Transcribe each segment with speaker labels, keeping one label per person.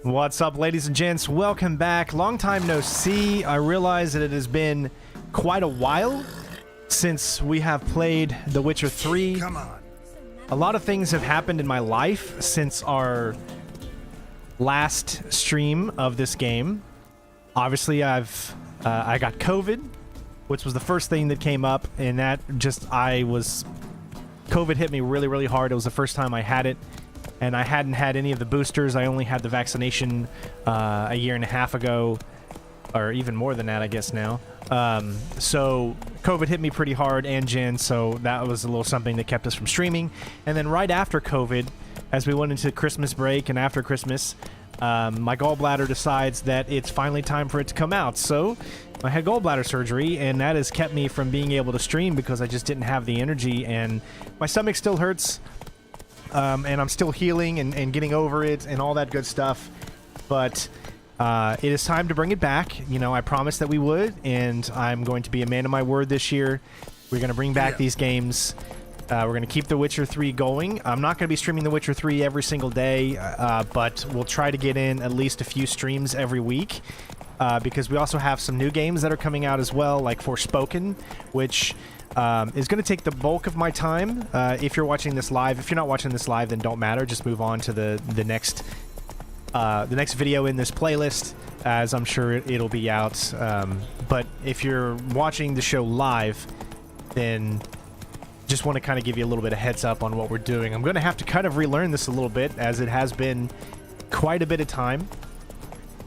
Speaker 1: What's up, ladies and gents? Welcome back. Long time no see. I realize that it has been quite a while since we have played The Witcher 3.
Speaker 2: Come on.
Speaker 1: A lot of things have happened in my life since our last stream of this game. Obviously, I got COVID, which was the first thing that came up, and that just COVID hit me really, really hard. It was the first time I had it. And I hadn't had any of the boosters. I only had the vaccination a year and a half ago, or even more than that, I guess now. So COVID hit me pretty hard, and Jen, so that was a little something that kept us from streaming. And then right after COVID, as we went into Christmas break and after Christmas, my gallbladder decides that it's finally time for it to come out. So I had gallbladder surgery, and that has kept me from being able to stream because I just didn't have the energy, and my stomach still hurts. And I'm still healing and getting over it and all that good stuff. But it is time to bring it back. You know, I promised that we would, and I'm going to be a man of my word this year. We're going to bring back these games. We're going to keep The Witcher 3 going. I'm not going to be streaming The Witcher 3 every single day, but we'll try to get in at least a few streams every week. Because we also have some new games that are coming out as well, like Forspoken, which is going to take the bulk of my time. If you're watching this live, if you're not watching this live, then don't matter. Just move on to the next video in this playlist, as I'm sure it'll be out. But if you're watching the show live, then just want to kind of give you a little bit of heads up on what we're doing. I'm going to have to kind of relearn this a little bit, as it has been quite a bit of time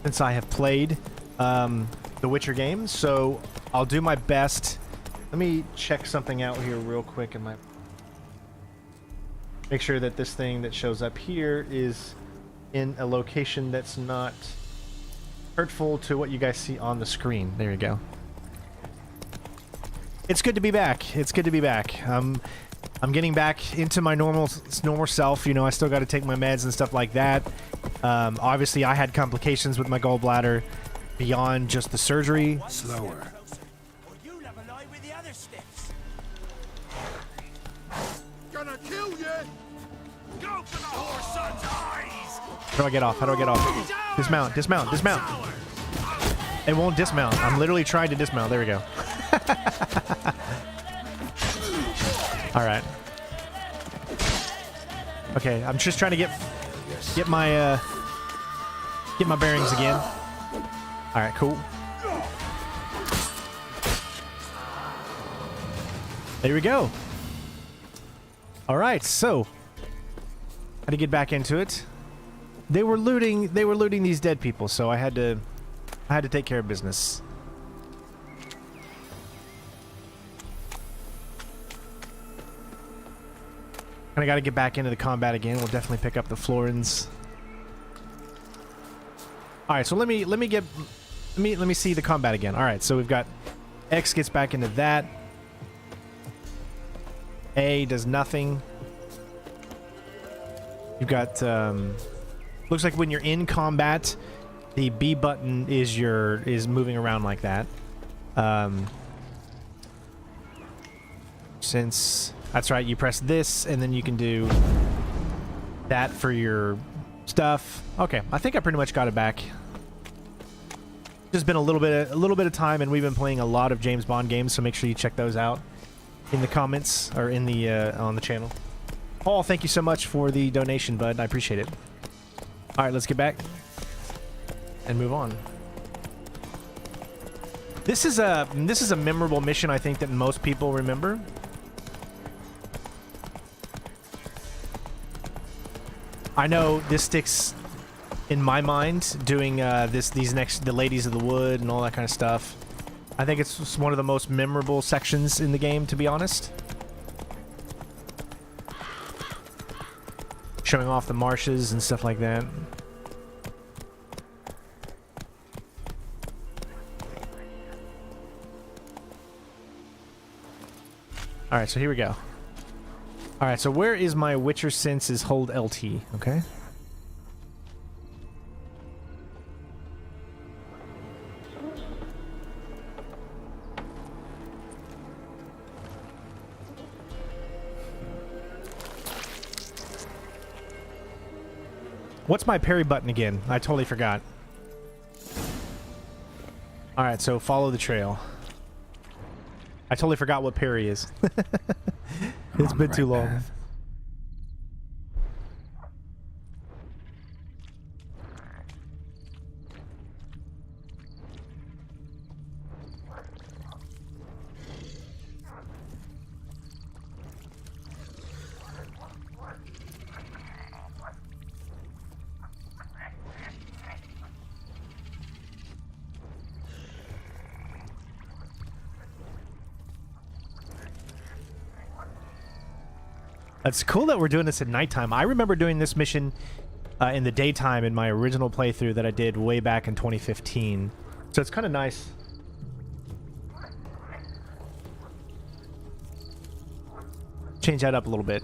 Speaker 1: since I have played the Witcher games. So I'll do my best. Let me check something out here real quick in my... Make sure that this thing that shows up here is in a location that's not hurtful to what you guys see on the screen. There you go. It's good to be back. It's good to be back. I'm getting back into my normal self. You know, I still got to take my meds and stuff like that. Obviously, I had complications with my gallbladder beyond just the surgery.
Speaker 2: Slower. Gonna kill you. Go for the horse son's eyes.
Speaker 1: How do I get off? How do I get off? Dismount, dismount, dismount. It won't dismount. I'm literally trying to dismount. There we go. All right. Okay, I'm just trying to get my bearings again. All right, cool. There we go. All right, so how to get back into it? They were looting these dead people, so I had to take care of business. And I got to get back into the combat again. We'll definitely pick up the Florins. All right, so let me see the combat again. All right, so we've got X gets back into that. A does nothing. You've got looks like when you're in combat, the B button is moving around like that. Since that's right, you press this and then you can do that for your stuff. Okay, I think I pretty much got it back. Just been a little bit of time, and we've been playing a lot of James Bond games, so make sure you check those out in the comments or in the on the channel. Paul, thank you so much for the donation, bud. I appreciate it. All right, let's get back and move on. This is a memorable mission, I think, that most people remember. I know this sticks in my mind, doing the Ladies of the Wood and all that kind of stuff. I think it's one of the most memorable sections in the game, to be honest. Showing off the marshes and stuff like that. Alright, so here we go. Alright, so where is my Witcher senses? Hold LT, okay? What's my parry button again? I totally forgot. Alright, so follow the trail. I totally forgot what parry is. It's been too long. Path. It's cool that we're doing this at nighttime. I remember doing this mission in the daytime in my original playthrough that I did way back in 2015. So it's kind of nice. Change that up a little bit.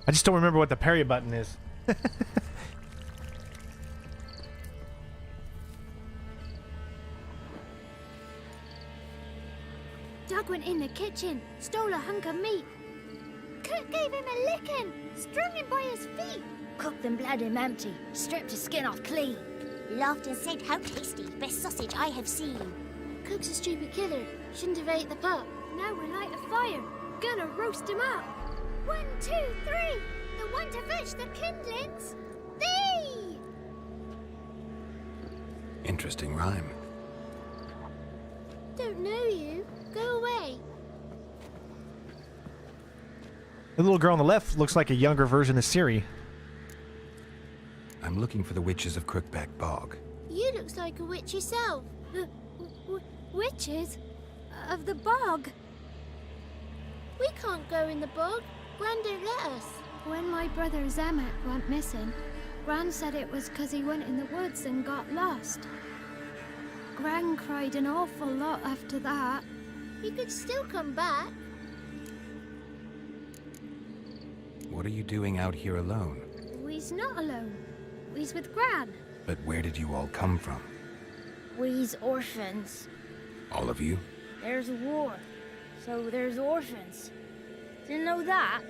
Speaker 1: I just don't remember what the parry button is.
Speaker 3: Doug went in the kitchen, stole a hunk of meat. Cook gave him a licking, strung him by his feet. Cooked and bled him empty, stripped his skin off clean.
Speaker 4: Laughed and said, "How tasty, best sausage I have seen."
Speaker 3: Cook's a stupid killer, shouldn't have ate the pup. Now we'll light a fire, gonna roast him up. 1, 2, 3, the one to fetch the kindlings. Thee!
Speaker 5: Interesting rhyme.
Speaker 3: Don't know you. Go away.
Speaker 1: The little girl on the left looks like a younger version of Siri.
Speaker 5: I'm looking for the witches of Crookback Bog.
Speaker 3: You looks like a witch yourself. Witches? Of the bog? We can't go in the bog. Gran don't let us. When my brother Zemek went missing, Gran said it was 'cause he went in the woods and got lost. Gran cried an awful lot after that. He could still come back.
Speaker 5: What are you doing out here alone?
Speaker 3: We's not alone. We's with Gran.
Speaker 5: But where did you all come from?
Speaker 4: We's orphans.
Speaker 5: All of you?
Speaker 4: There's a war, so there's orphans. Didn't know that?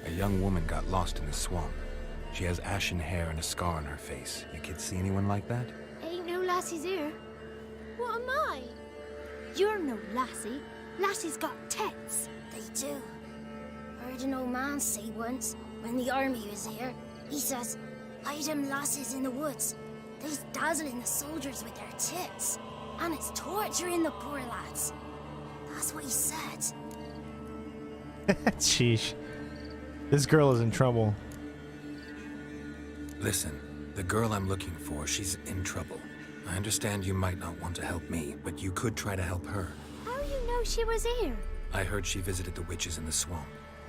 Speaker 5: A young woman got lost in the swamp. She has ashen hair and a scar on her face. You kids see anyone like that?
Speaker 3: Ain't no lassies here. What am I? You're no lassie. Lassies got tits.
Speaker 4: They do. Heard an old man say once, when the army was here, he says, "Hide them lasses in the woods. They's dazzling the soldiers with their tits. And it's torturing the poor lads." That's what he said.
Speaker 1: Sheesh. This girl is in trouble.
Speaker 5: Listen, the girl I'm looking for, she's in trouble. I understand you might not want to help me, but you could try to help her.
Speaker 3: How you know she was here?
Speaker 5: I heard she visited the witches in the swamp.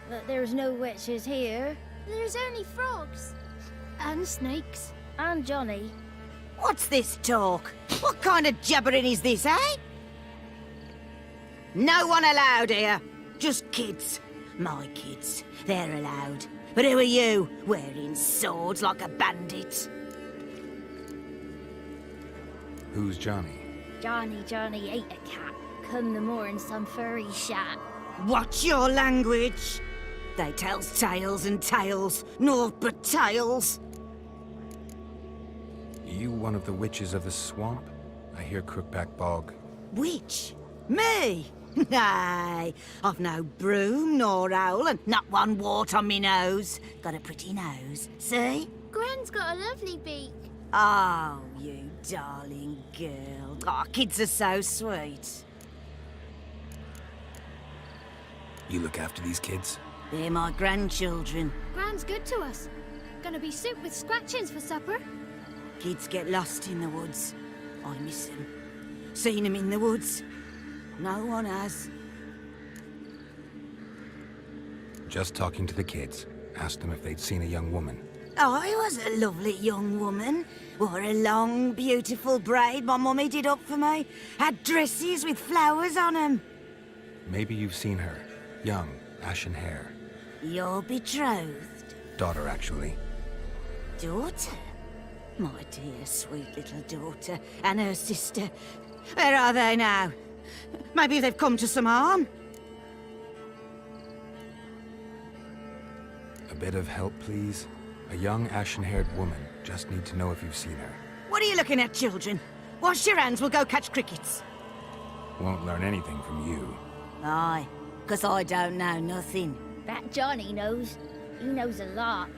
Speaker 4: But there's no witches here.
Speaker 3: There's only frogs. And snakes.
Speaker 4: And Johnny.
Speaker 6: What's this talk? What kind of jabbering is this, eh? No one allowed here. Just kids. My kids. They're allowed. But who are you, wearing swords like a bandit?
Speaker 5: Who's Johnny?
Speaker 4: Johnny ate a cat. Come the more in some furry shat.
Speaker 6: Watch your language. They tells tales and tales, naught but tales.
Speaker 5: You one of the witches of the swamp? I hear Crookback Bog.
Speaker 6: Witch? Me? Nay, I've no broom nor owl and not one wart on me nose. Got a pretty nose, see?
Speaker 3: Gran's got a lovely beak.
Speaker 6: Oh, you darling girl. Oh, kids are so sweet.
Speaker 5: You look after these kids?
Speaker 6: They're my grandchildren.
Speaker 3: Gran's good to us. Gonna be soup with scratchings for supper.
Speaker 6: Kids get lost in the woods. I miss them. Seen them in the woods. No one has.
Speaker 5: Just talking to the kids. Asked them if they'd seen a young woman.
Speaker 6: I was a lovely young woman. Wore a long, beautiful braid my mummy did up for me. Had dresses with flowers on them.
Speaker 5: Maybe you've seen her. Young, ashen hair.
Speaker 6: Your betrothed?
Speaker 5: Daughter, actually.
Speaker 6: Daughter? My dear, sweet little daughter. And her sister. Where are they now? Maybe they've come to some harm.
Speaker 5: A bit of help, please? A young, ashen-haired woman. Just need to know if you've seen her.
Speaker 6: What are you looking at, children? Wash your hands, we'll go catch crickets.
Speaker 5: Won't learn anything from you.
Speaker 6: Aye, 'cause I don't know nothing.
Speaker 7: That Johnny knows. He knows a lot.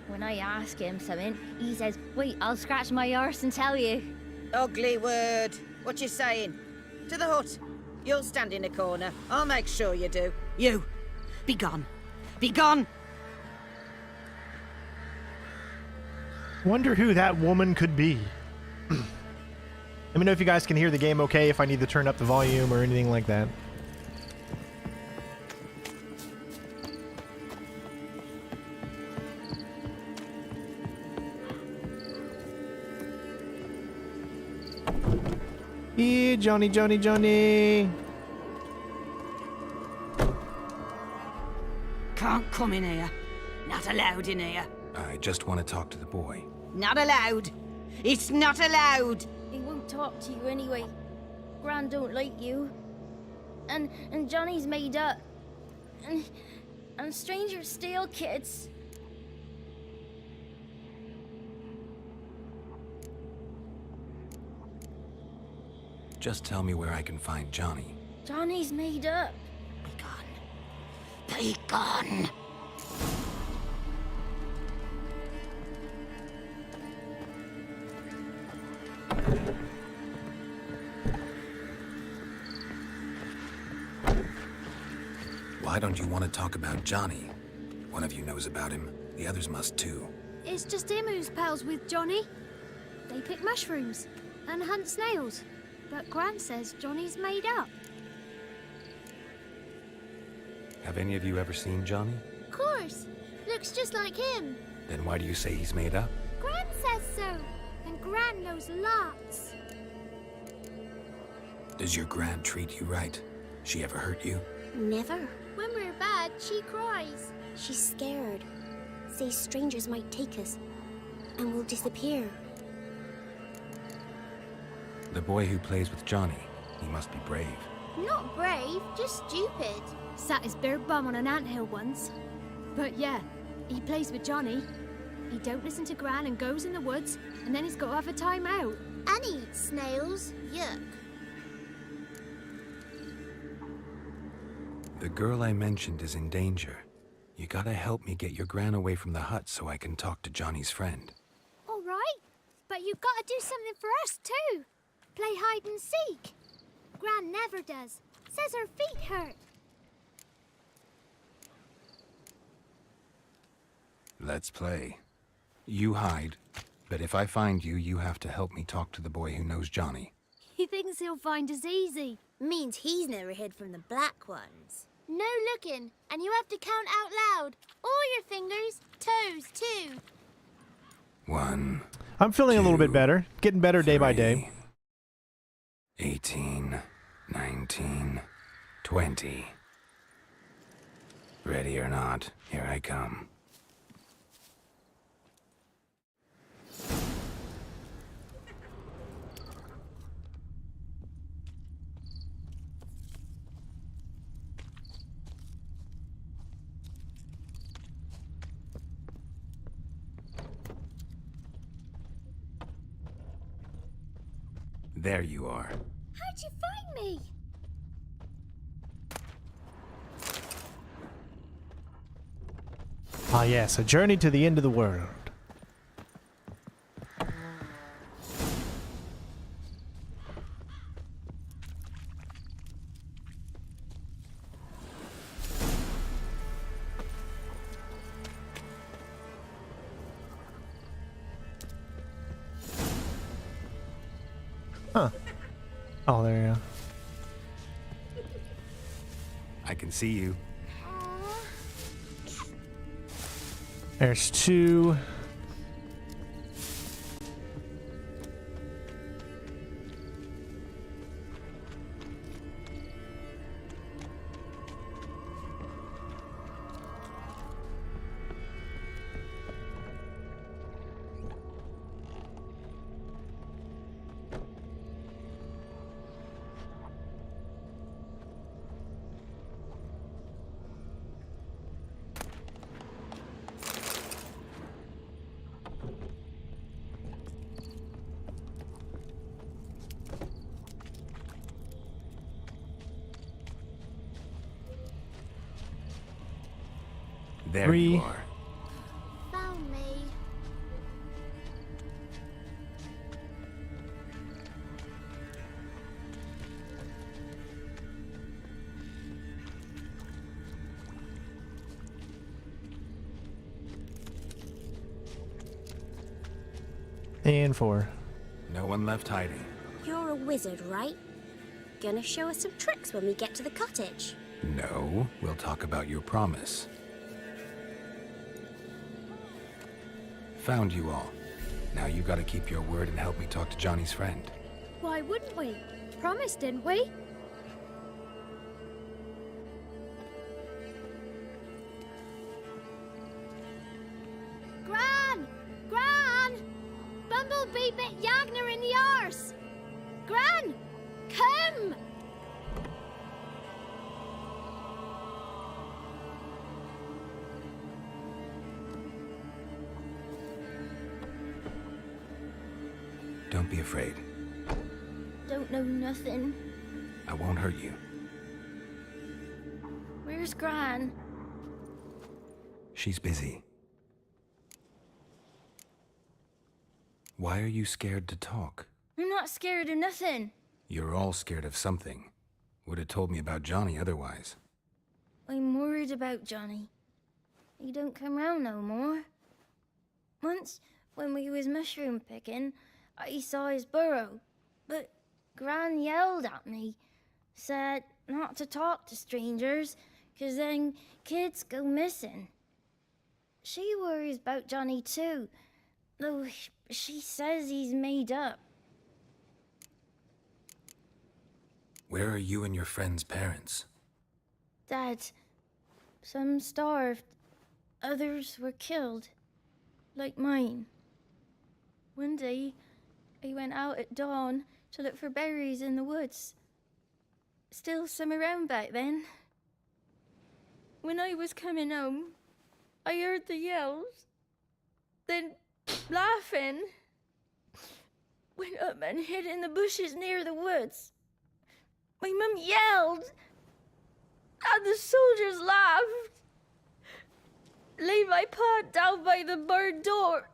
Speaker 7: When I ask him something, he says, wait, I'll scratch my arse and tell you.
Speaker 6: Ugly word. What you saying? To the hut. You'll stand in a corner. I'll make sure you do. You, be gone. Be gone!
Speaker 1: Wonder who that woman could be. Let me know if you guys can hear the game okay, if I need to turn up the volume or anything like that. Yeah, Johnny, Johnny, Johnny.
Speaker 6: Can't come in here. Not allowed in here.
Speaker 5: I just want to talk to the boy.
Speaker 6: Not allowed. It's not allowed.
Speaker 7: He won't talk to you anyway. Gran don't like you. And Johnny's made up. And strangers steal kids.
Speaker 5: Just tell me where I can find Johnny.
Speaker 7: Johnny's made up.
Speaker 6: Be gone. Be gone.
Speaker 5: Why don't you want to talk about Johnny? One of you knows about him. The others must too.
Speaker 3: It's just him who's pals with Johnny. They pick mushrooms and hunt snails. But Gran says Johnny's made up.
Speaker 5: Have any of you ever seen Johnny?
Speaker 3: Of course. Looks just like him.
Speaker 5: Then why do you say he's made up?
Speaker 3: Gran says so. And Gran knows lots.
Speaker 5: Does your Gran treat you right? She ever hurt you?
Speaker 4: Never.
Speaker 3: When we're bad, she cries.
Speaker 4: She's scared. Says strangers might take us. And we'll disappear.
Speaker 5: The boy who plays with Johnny, he must be brave.
Speaker 3: Not brave, just stupid. Sat his bare bum on an anthill once. But yeah, he plays with Johnny. He don't listen to Gran and goes in the woods, and then he's got to have a time out. And he eats snails. Yuck.
Speaker 5: The girl I mentioned is in danger. You gotta help me get your Gran away from the hut so I can talk to Johnny's friend.
Speaker 3: All right, but you've got to do something for us too. Play hide and seek. Gran never does. Says her feet hurt.
Speaker 5: Let's play. You hide, but if I find you, you have to help me talk to the boy who knows Johnny.
Speaker 3: He thinks he'll find us easy.
Speaker 4: Means he's never hid from the black ones.
Speaker 3: No looking, and you have to count out loud. All your fingers, toes too.
Speaker 5: 1,
Speaker 1: I'm feeling a little bit
Speaker 5: 2,
Speaker 1: better. Getting better day by
Speaker 5: 3,
Speaker 1: day.
Speaker 5: 18, 19, 20. Ready or not, here I come. There you are.
Speaker 3: How'd you find me?
Speaker 1: Ah yes, a journey to the end of the world. Huh. Oh, there you go.
Speaker 5: I can see you.
Speaker 1: There's 2.
Speaker 5: There
Speaker 1: 3.
Speaker 5: you are.
Speaker 3: Found me.
Speaker 1: And 4.
Speaker 5: No one left hiding.
Speaker 8: You're a wizard, right? Gonna show us some tricks when we get to the cottage.
Speaker 5: No, we'll talk about your promise. Found you all. Now you gotta keep your word and help me talk to Johnny's friend.
Speaker 3: Why wouldn't we? Promised, didn't we? Gran! Gran! Bumblebee bit Yagner in the arse! Gran! Come!
Speaker 5: Don't be afraid.
Speaker 7: Don't know nothing.
Speaker 5: I won't hurt you.
Speaker 7: Where's Gran?
Speaker 5: She's busy. Why are you scared to talk?
Speaker 7: I'm not scared of nothing.
Speaker 5: You're all scared of something. Would have told me about Johnny otherwise.
Speaker 7: I'm worried about Johnny. He don't come round no more. Once, when we was mushroom picking, I saw his burrow, but Gran yelled at me, said not to talk to strangers, 'cause then kids go missing. She worries about Johnny too, though she says he's made up.
Speaker 5: Where are you and your friend's parents?
Speaker 7: Dad, some starved, others were killed, like mine. One day, I went out at dawn to look for berries in the woods. Still some around back then. When I was coming home, I heard the yells. Then, laughing, went up and hid in the bushes near the woods. My mum yelled, and the soldiers laughed. Laid my pa down by the barn door.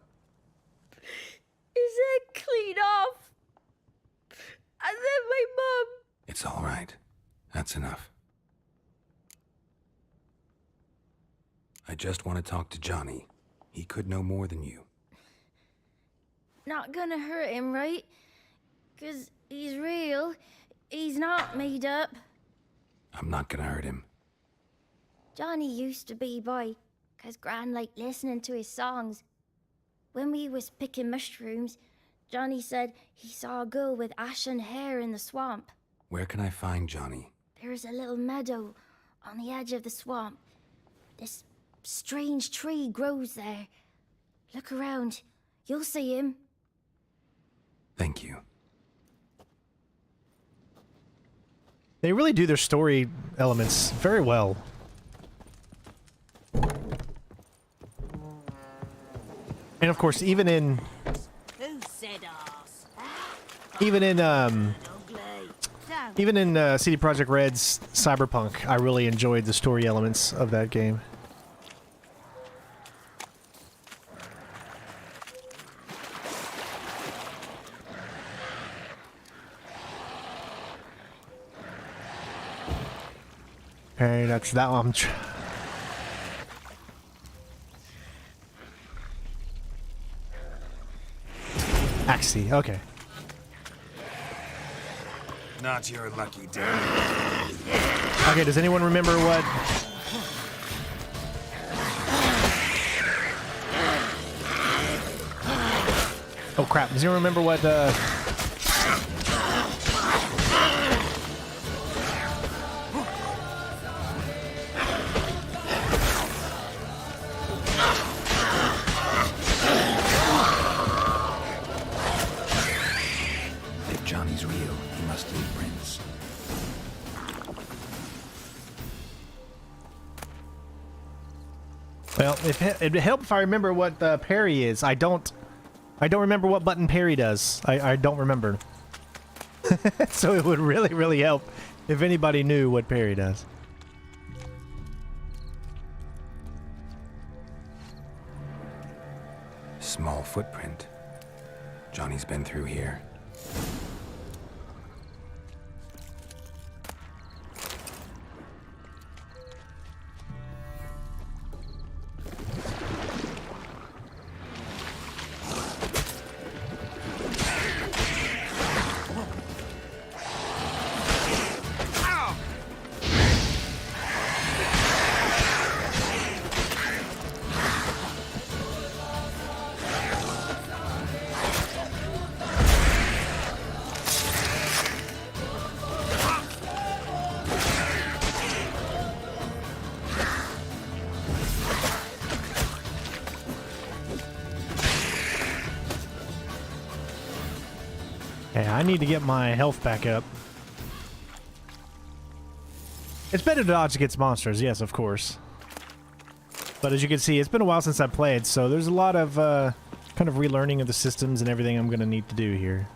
Speaker 7: His head clean off. And then my mum...
Speaker 5: It's all right. That's enough. I just want to talk to Johnny. He could know more than you.
Speaker 7: Not gonna hurt him, right? 'Cause he's real. He's not made up.
Speaker 5: I'm not gonna hurt him.
Speaker 7: Johnny used to be boy, 'cause Gran liked listening to his songs. When we was picking mushrooms, Johnny said he saw a girl with ashen hair in the swamp.
Speaker 5: Where can I find Johnny?
Speaker 7: There's a little meadow on the edge of the swamp. This strange tree grows there. Look around. You'll see him.
Speaker 5: Thank you.
Speaker 1: They really do their story elements very well. And of course, even in
Speaker 6: Who said arse?
Speaker 1: even in CD Projekt Red's Cyberpunk, I really enjoyed the story elements of that game. Okay, that's that one. Axie, okay.
Speaker 5: Not your lucky day.
Speaker 1: Okay, does anyone remember what... Oh crap, does anyone remember what,
Speaker 5: If Johnny's real, he must leave prints.
Speaker 1: Well, it'd help if I remember what parry is. I don't remember what button parry does. I don't remember. So it would really, really help if anybody knew what parry does.
Speaker 5: Small footprint. Johnny's been through here.
Speaker 1: Hey, I need to get my health back up. It's better to dodge against monsters, yes, of course. But as you can see, it's been a while since I played, so there's a lot of kind of relearning of the systems and everything I'm going to need to do here.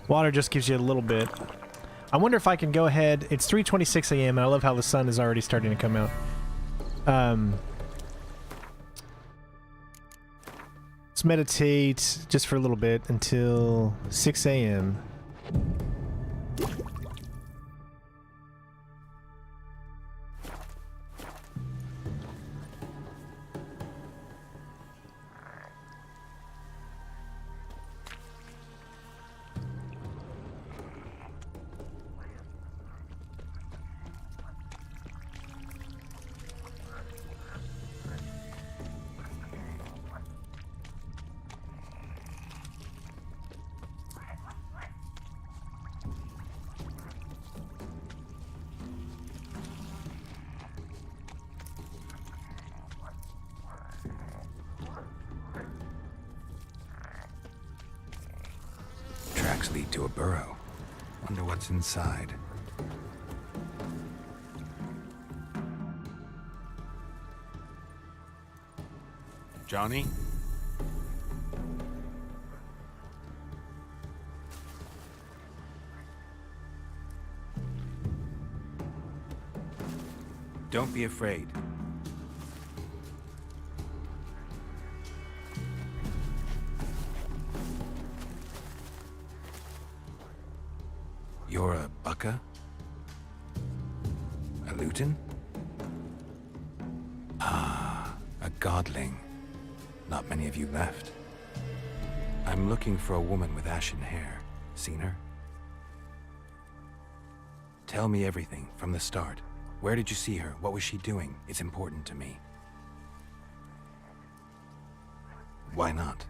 Speaker 1: Water just gives you a little bit. I wonder if I can go ahead. It's 3:26 a.m. and I love how the sun is already starting to come out. Let's meditate just for a little bit until 6 a.m.
Speaker 5: Tracks lead to a burrow. Wonder what's inside. Johnny? Don't be afraid. You're a bucka? A luton? Ah, a godling. Not many of you left. I'm looking for a woman with ashen hair. Seen her? Tell me everything from the start. Where did you see her? What was she doing? It's important to me. Why not?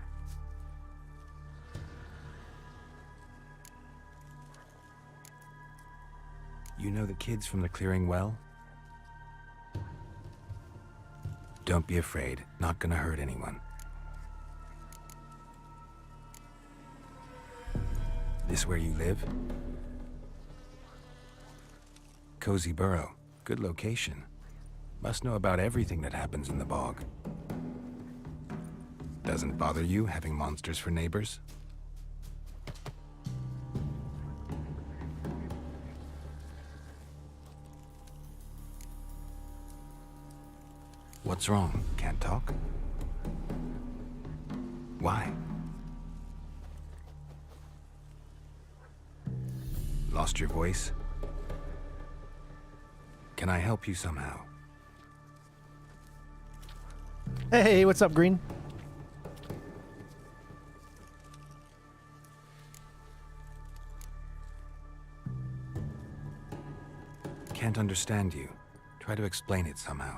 Speaker 5: You know the kids from the clearing well? Don't be afraid. Not gonna hurt anyone. This where you live? Cozy burrow. Good location. Must know about everything that happens in the bog. Doesn't bother you having monsters for neighbors? What's wrong? Can't talk? Why? Lost your voice? Can I help you somehow?
Speaker 1: Hey, what's up, Green?
Speaker 5: Can't understand you. Try to explain it somehow.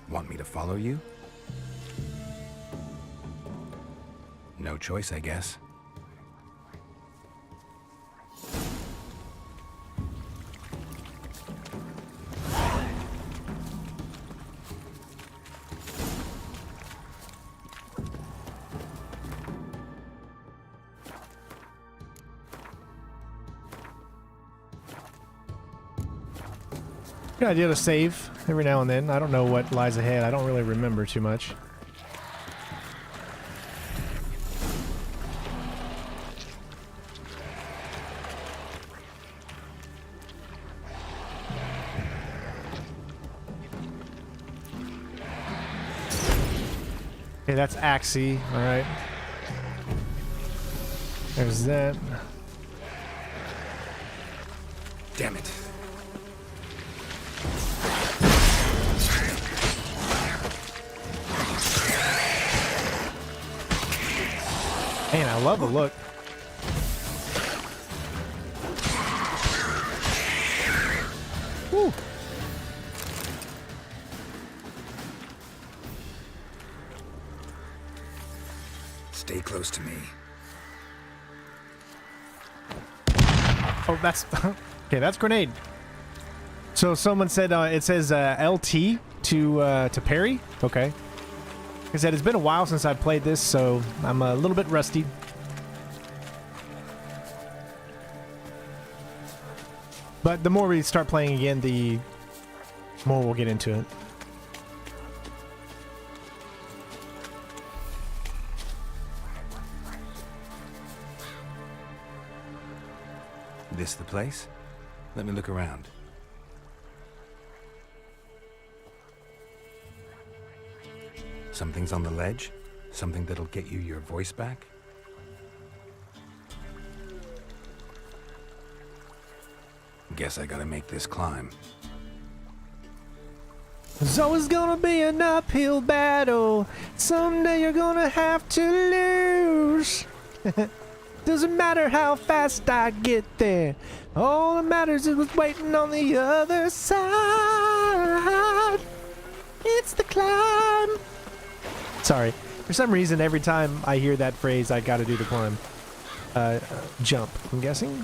Speaker 5: Want me to follow you? No choice, I guess.
Speaker 1: Good idea to save every now and then. I don't know what lies ahead. I don't really remember too much. Okay, that's Axie. All right. There's that.
Speaker 5: Damn it.
Speaker 1: Man, I love the look. Woo.
Speaker 5: Stay close to me.
Speaker 1: Oh, that's okay. That's grenade. So someone said it says LT to parry. Okay. Like I said, it's been a while since I played this, so I'm a little bit rusty. But the more we start playing again, the more we'll get into it.
Speaker 5: This the place? Let me look around. Something's on the ledge? Something that'll get you your voice back? Guess I gotta make this climb.
Speaker 1: There's always gonna be an uphill battle. Someday you're gonna have to lose. Doesn't matter how fast I get there. All that matters is what's waiting on the other side. It's the climb. Sorry. For some reason, every time I hear that phrase, I gotta do the climb. Jump, I'm guessing.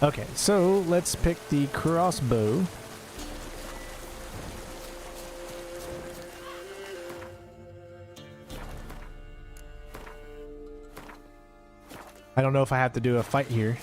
Speaker 1: Okay, so let's pick the crossbow. I don't know if I have to do a fight here.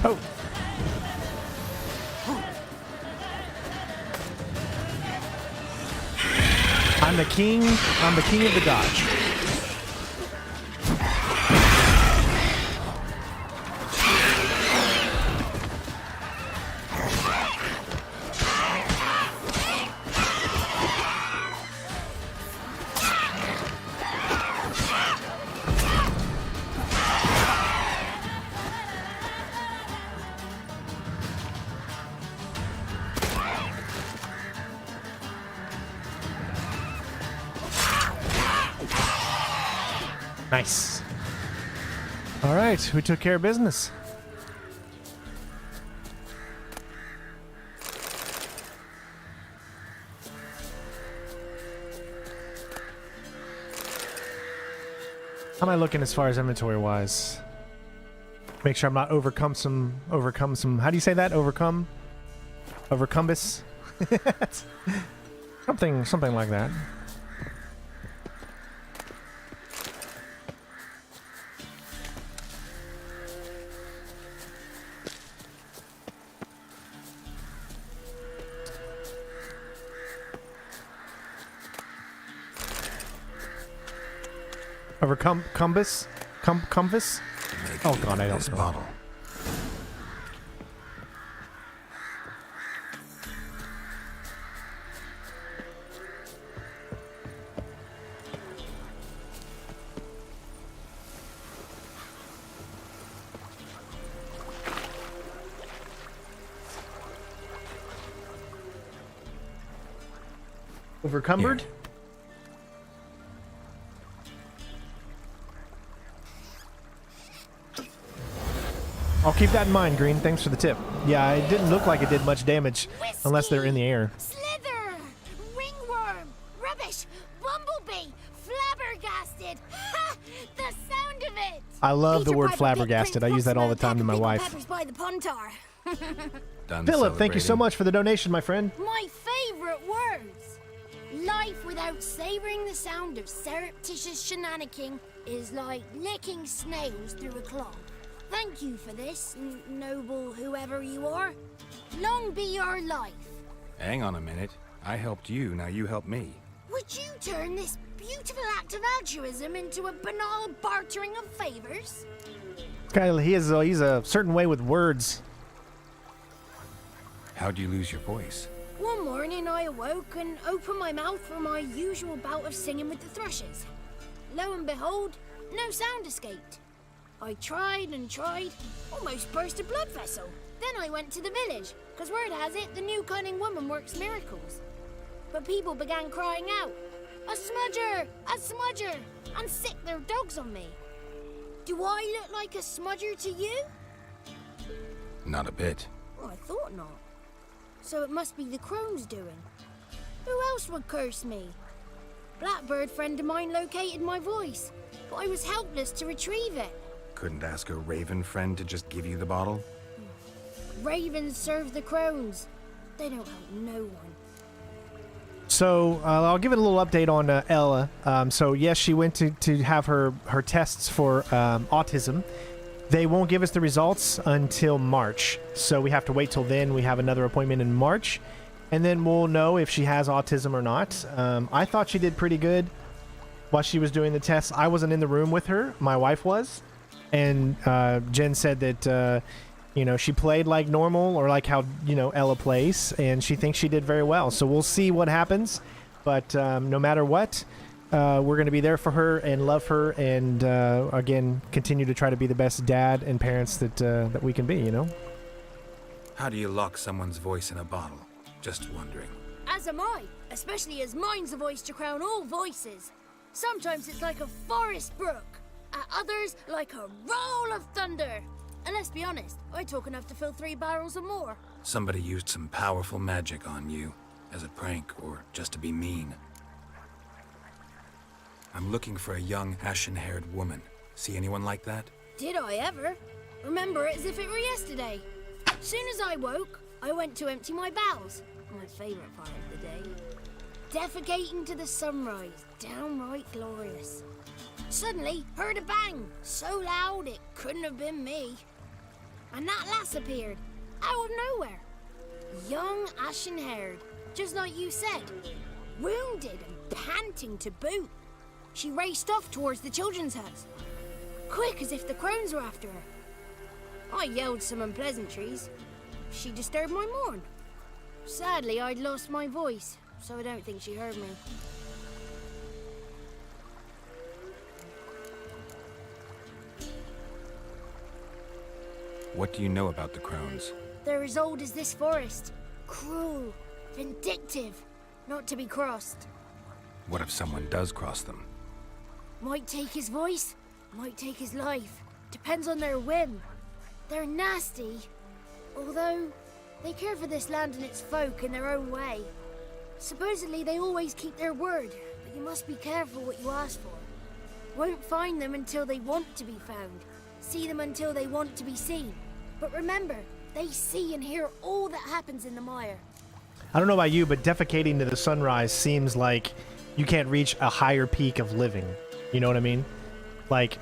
Speaker 1: Oh. I'm the king of the dodge. Nice. All right, we took care of business. How am I looking as far as inventory wise? Make sure I'm not overcome some, how do you say that? Overcumbus? something like that. Compass? Compass? Oh god, I don't know.
Speaker 5: Bottle.
Speaker 1: Overcumbered?
Speaker 5: Here.
Speaker 1: I'll keep that in mind, Green. Thanks for the tip. Yeah, it didn't look like it did much damage unless they're in the air.
Speaker 4: Slither! Ringworm! Rubbish! Bumblebee! Flabbergasted! Ha! The sound of it!
Speaker 1: I love the
Speaker 4: Peter
Speaker 1: word
Speaker 4: Piper,
Speaker 1: flabbergasted. I use that all the time to my wife.
Speaker 4: Peppers by the Puntar.
Speaker 5: Done
Speaker 1: Philip, thank you so
Speaker 5: celebrating?
Speaker 1: much for the donation, my friend.
Speaker 4: My favorite words! Life without savoring the sound of surreptitious shenanigans is like licking snails through a clog. Thank you for this, noble whoever you are. Long be your life.
Speaker 5: Hang on a minute. I helped you, now you help me.
Speaker 4: Would you turn this beautiful act of altruism into a banal bartering of favors?
Speaker 1: Kyle, he's a certain way with words.
Speaker 5: How'd you lose your voice?
Speaker 4: One morning I awoke and opened my mouth for my usual bout of singing with the thrushes. Lo and behold, no sound escaped. I tried and tried, almost burst a blood vessel. Then I went to the village, because word has it the new cunning woman works miracles. But people began crying out, "A smudger! A smudger!" and sicked their dogs on me. Do I look like a smudger to you?
Speaker 5: Not a bit.
Speaker 4: Well, I thought not. So it must be the Crones' doing. Who else would curse me? Blackbird friend of mine located my voice, but I was helpless to retrieve it.
Speaker 5: Couldn't ask a raven friend to just give you the bottle?
Speaker 4: Ravens serve the Crones. They don't help no one.
Speaker 1: So I'll give it a little update on Ella. So yes, she went to have her tests for autism. They won't give us the results until March. So we have to wait till then. We have another appointment in March. And then we'll know if she has autism or not. I thought she did pretty good while she was doing the tests. I wasn't in the room with her. My wife was. And Jen said that, she played like normal or like how, Ella plays. And she thinks she did very well. So we'll see what happens. But no matter what, we're going to be there for her and love her. And, again, continue to try to be the best dad and parents that we can be,
Speaker 5: How do you lock someone's voice in a bottle? Just wondering.
Speaker 4: As am I, especially as mine's a voice to crown all voices. Sometimes it's like a forest brook, at others like a roll of thunder. And let's be honest, I talk enough to fill 3 barrels or more.
Speaker 5: Somebody used some powerful magic on you, as a prank or just to be mean. I'm looking for a young, ashen-haired woman. See anyone like that?
Speaker 4: Did I ever? Remember it as if it were yesterday. Soon as I woke, I went to empty my bowels. My favorite part of the day. Defecating to the sunrise, downright glorious. Suddenly, heard a bang, so loud it couldn't have been me. And that lass appeared, out of nowhere. Young, ashen-haired, just like you said. Wounded and panting to boot. She raced off towards the children's huts. Quick as if the Crones were after her. I yelled some unpleasantries. She disturbed my morn. Sadly, I'd lost my voice, so I don't think she heard me.
Speaker 5: What do you know about the Crones?
Speaker 4: They're as old as this forest. Cruel, vindictive, not to be crossed.
Speaker 5: What if someone does cross them?
Speaker 4: Might take his voice, might take his life. depends on their whim. They're nasty, although they care for this land and its folk in their own way. Supposedly they always keep their word, but you must be careful what you ask for. Won't find them until they want to be found. See them until they want to be seen. But remember, they see and hear all that happens in the mire.
Speaker 1: I don't know about you, but defecating to the sunrise seems like you can't reach a higher peak of living. You know what I mean? Like,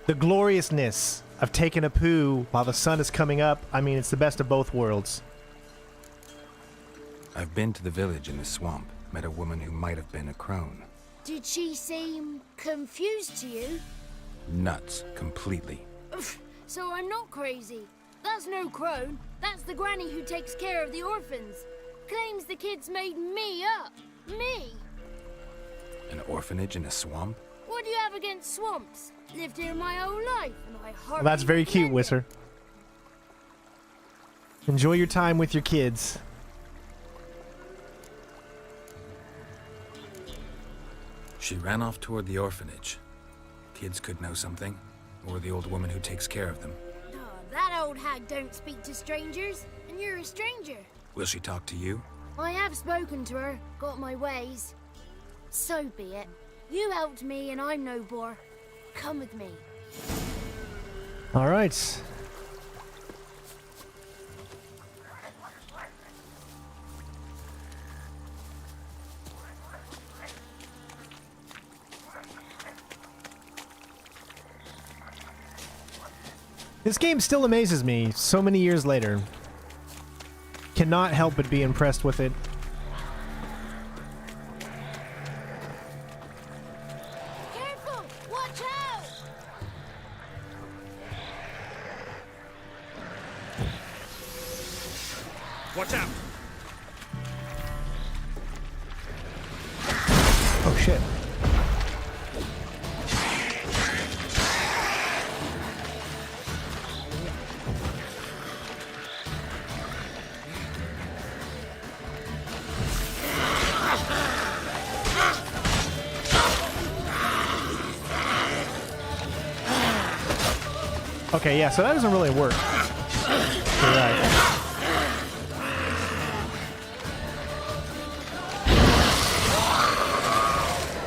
Speaker 1: the gloriousness of taking a poo while the sun is coming up, I mean, it's the best of both worlds.
Speaker 5: I've been to the village in the swamp, met a woman who might have been a crone.
Speaker 4: Did she seem confused to you?
Speaker 5: Nuts, completely.
Speaker 4: So I'm not crazy. That's no crone. That's the granny who takes care of the orphans. Claims the kids made me up. Me!
Speaker 5: An orphanage in a swamp?
Speaker 4: What do you have against swamps? Lived here my whole life, and I hardly
Speaker 1: Well, that's very cute,
Speaker 4: recommend it.
Speaker 1: Whisser. Enjoy your time with your kids.
Speaker 5: She ran off toward the orphanage. Kids could know something, or the old woman who takes care of them.
Speaker 4: Oh, that old hag don't speak to strangers, and you're a stranger.
Speaker 5: Will she talk to you?
Speaker 4: I have spoken to her, got my ways. So be it. You helped me, and I'm no bore. Come with me.
Speaker 1: All right. This game still amazes me so many years later. Cannot help but be impressed with it.
Speaker 4: Careful! Watch out!
Speaker 2: Watch out!
Speaker 1: Oh shit. Okay, yeah, so that doesn't really work. You're right.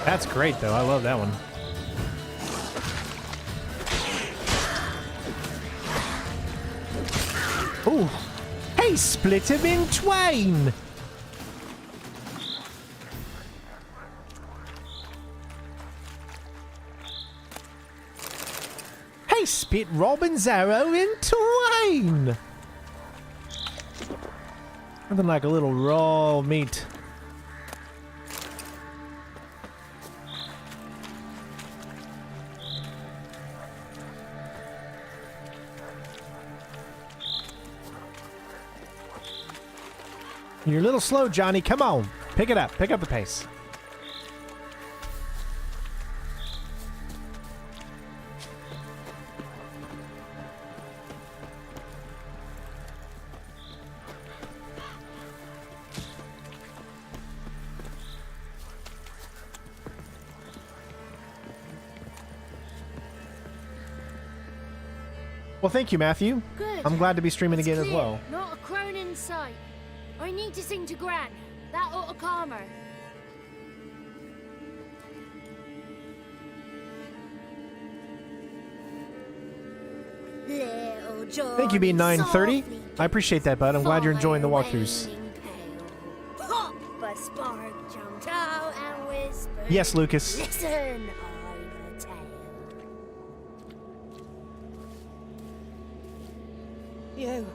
Speaker 1: That's great, though. I love that one. Ooh. Hey, split him in twain! Hey, spit Robin's arrow in twain! Nothing like a little raw meat. You're a little slow, Johnny. Come on. Pick it up. Pick up the pace. Well, thank you, Matthew.
Speaker 4: Good.
Speaker 1: I'm glad to be streaming
Speaker 4: It's
Speaker 1: again as
Speaker 4: clear,
Speaker 1: well.
Speaker 4: Not a crone in sight. I need to sing to Gran. That ought to calm her. Little Johnny
Speaker 1: Thank you, being 9:30.
Speaker 4: softly
Speaker 1: I appreciate that, bud. I'm glad you're enjoying the walkthroughs.
Speaker 4: wailing pale. Pop! A spark jumped out and whispered.
Speaker 1: Yes, Lucas.
Speaker 4: Listen, I've a tale.
Speaker 6: You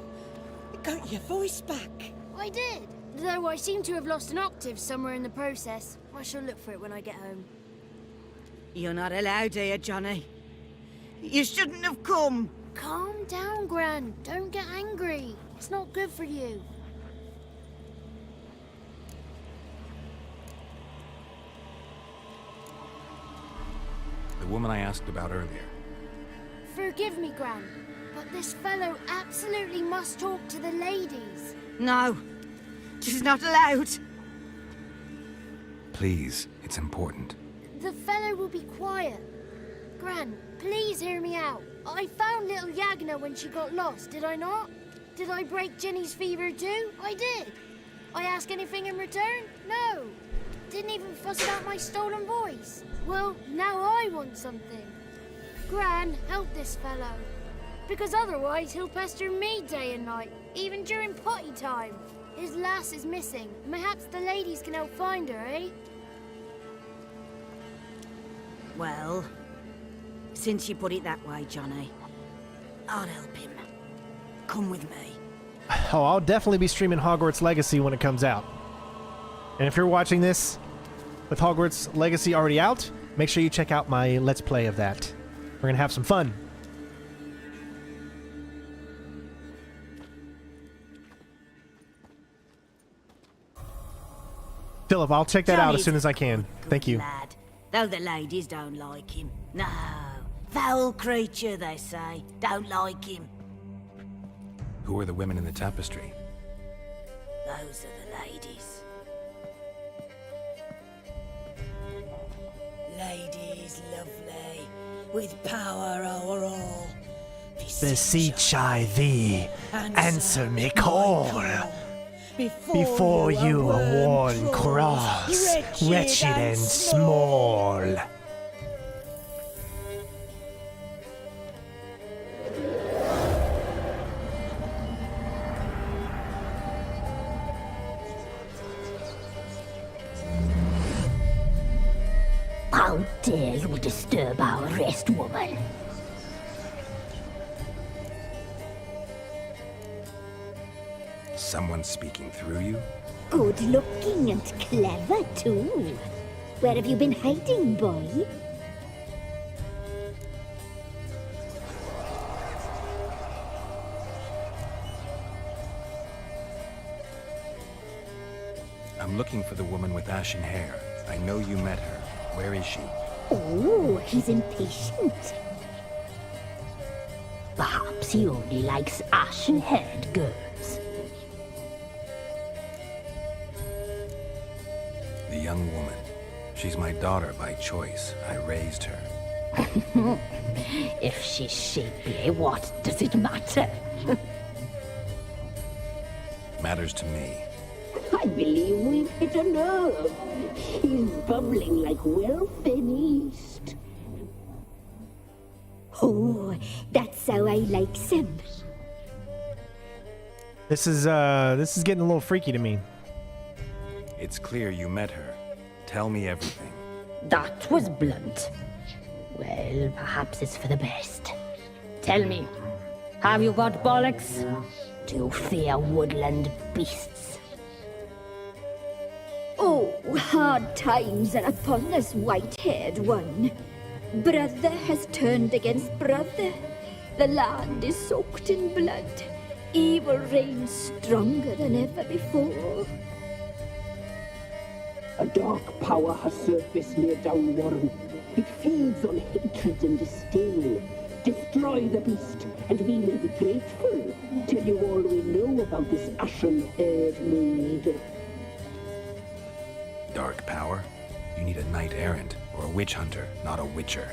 Speaker 6: got your voice back.
Speaker 4: I did, though I seem to have lost an octave somewhere in the process. I shall look for it when I get home.
Speaker 6: You're not allowed here, Johnny. You shouldn't have come.
Speaker 4: Calm down, Gran. Don't get angry. It's not good for you.
Speaker 5: The woman I asked about earlier.
Speaker 4: Forgive me, Gran, but this fellow absolutely must talk to the ladies.
Speaker 6: No, she's not allowed.
Speaker 5: Please, it's important.
Speaker 4: The fellow will be quiet.
Speaker 3: Gran, please hear me out. I found little Yagna when she got lost, did I not? Did I break Ginny's fever too? I did. I ask anything in return? No. Didn't even fuss about my stolen voice. Well, now I want something. Gran, help this fellow. Because otherwise he'll pester me day and night, even during potty time. His lass is missing. Perhaps the ladies can help find her, eh?
Speaker 6: Well, since you put it that way, Johnny, I'll help him. Come with me.
Speaker 1: Oh, I'll definitely be streaming Hogwarts Legacy when it comes out. And if you're watching this with Hogwarts Legacy already out, make sure you check out my Let's Play of that. We're gonna have some fun. Philip, I'll check that out as soon as I can. Thank you.
Speaker 6: Lad, though the ladies don't like him. No, foul creature, they say. Don't like him.
Speaker 5: Who are the women in the tapestry?
Speaker 6: Those are the ladies. Ladies lovely, with power o'er all.
Speaker 1: Beseech I thee, answer me call. Before you are worn cross, wretched and small.
Speaker 9: How dare you disturb our rest, woman?
Speaker 5: Someone speaking through you?
Speaker 9: Good looking and clever, too. Where have you been hiding, boy?
Speaker 5: I'm looking for the woman with ashen hair. I know you met her. Where is she?
Speaker 9: Oh, he's impatient. Perhaps he only likes ashen-haired girls.
Speaker 5: The young woman. She's my daughter by choice. I raised her.
Speaker 9: If she's shapely, what does it matter?
Speaker 5: Matters to me.
Speaker 9: I believe we've hit a nerve. He's bubbling like well-fed yeast. Oh, that's how I likes him.
Speaker 1: This is getting a little freaky to me.
Speaker 5: It's clear you met her. Tell me everything.
Speaker 9: That was blunt. Well, perhaps it's for the best. Tell me, have you got bollocks? Do you fear woodland beasts?
Speaker 10: Oh, hard times are upon us, white-haired one. Brother has turned against brother. The land is soaked in blood. Evil reigns stronger than ever before.
Speaker 11: A dark power has surfaced near Downwarren. It feeds on hatred and disdain. Destroy the beast, and we may be grateful. Tell you all we know about this ashen-haired maid.
Speaker 5: Dark power? You need a knight-errant or a witch hunter, not a witcher.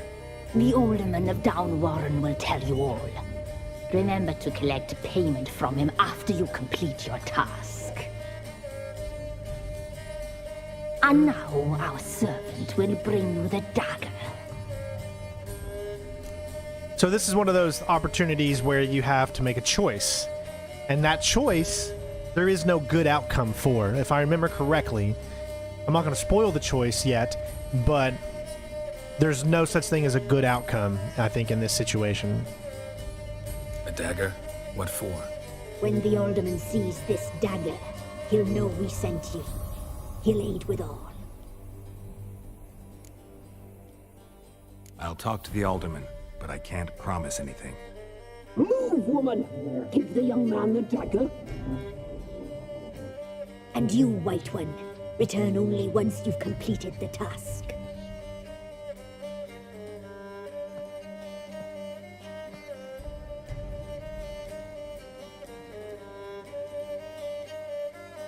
Speaker 9: The alderman of Downwarren will tell you all. Remember to collect payment from him after you complete your task. And now our servant will bring you the dagger.
Speaker 1: So this is one of those opportunities where you have to make a choice. And that choice, there is no good outcome for. If I remember correctly, I'm not going to spoil the choice yet, but there's no such thing as a good outcome, I think, in this situation.
Speaker 5: A dagger? What for?
Speaker 9: When the alderman sees this dagger, he'll know we sent you. He'll aid with all.
Speaker 5: I'll talk to the alderman, but I can't promise anything.
Speaker 11: Move, woman! Give the young man the dagger.
Speaker 9: And you, White One, return only once you've completed the task.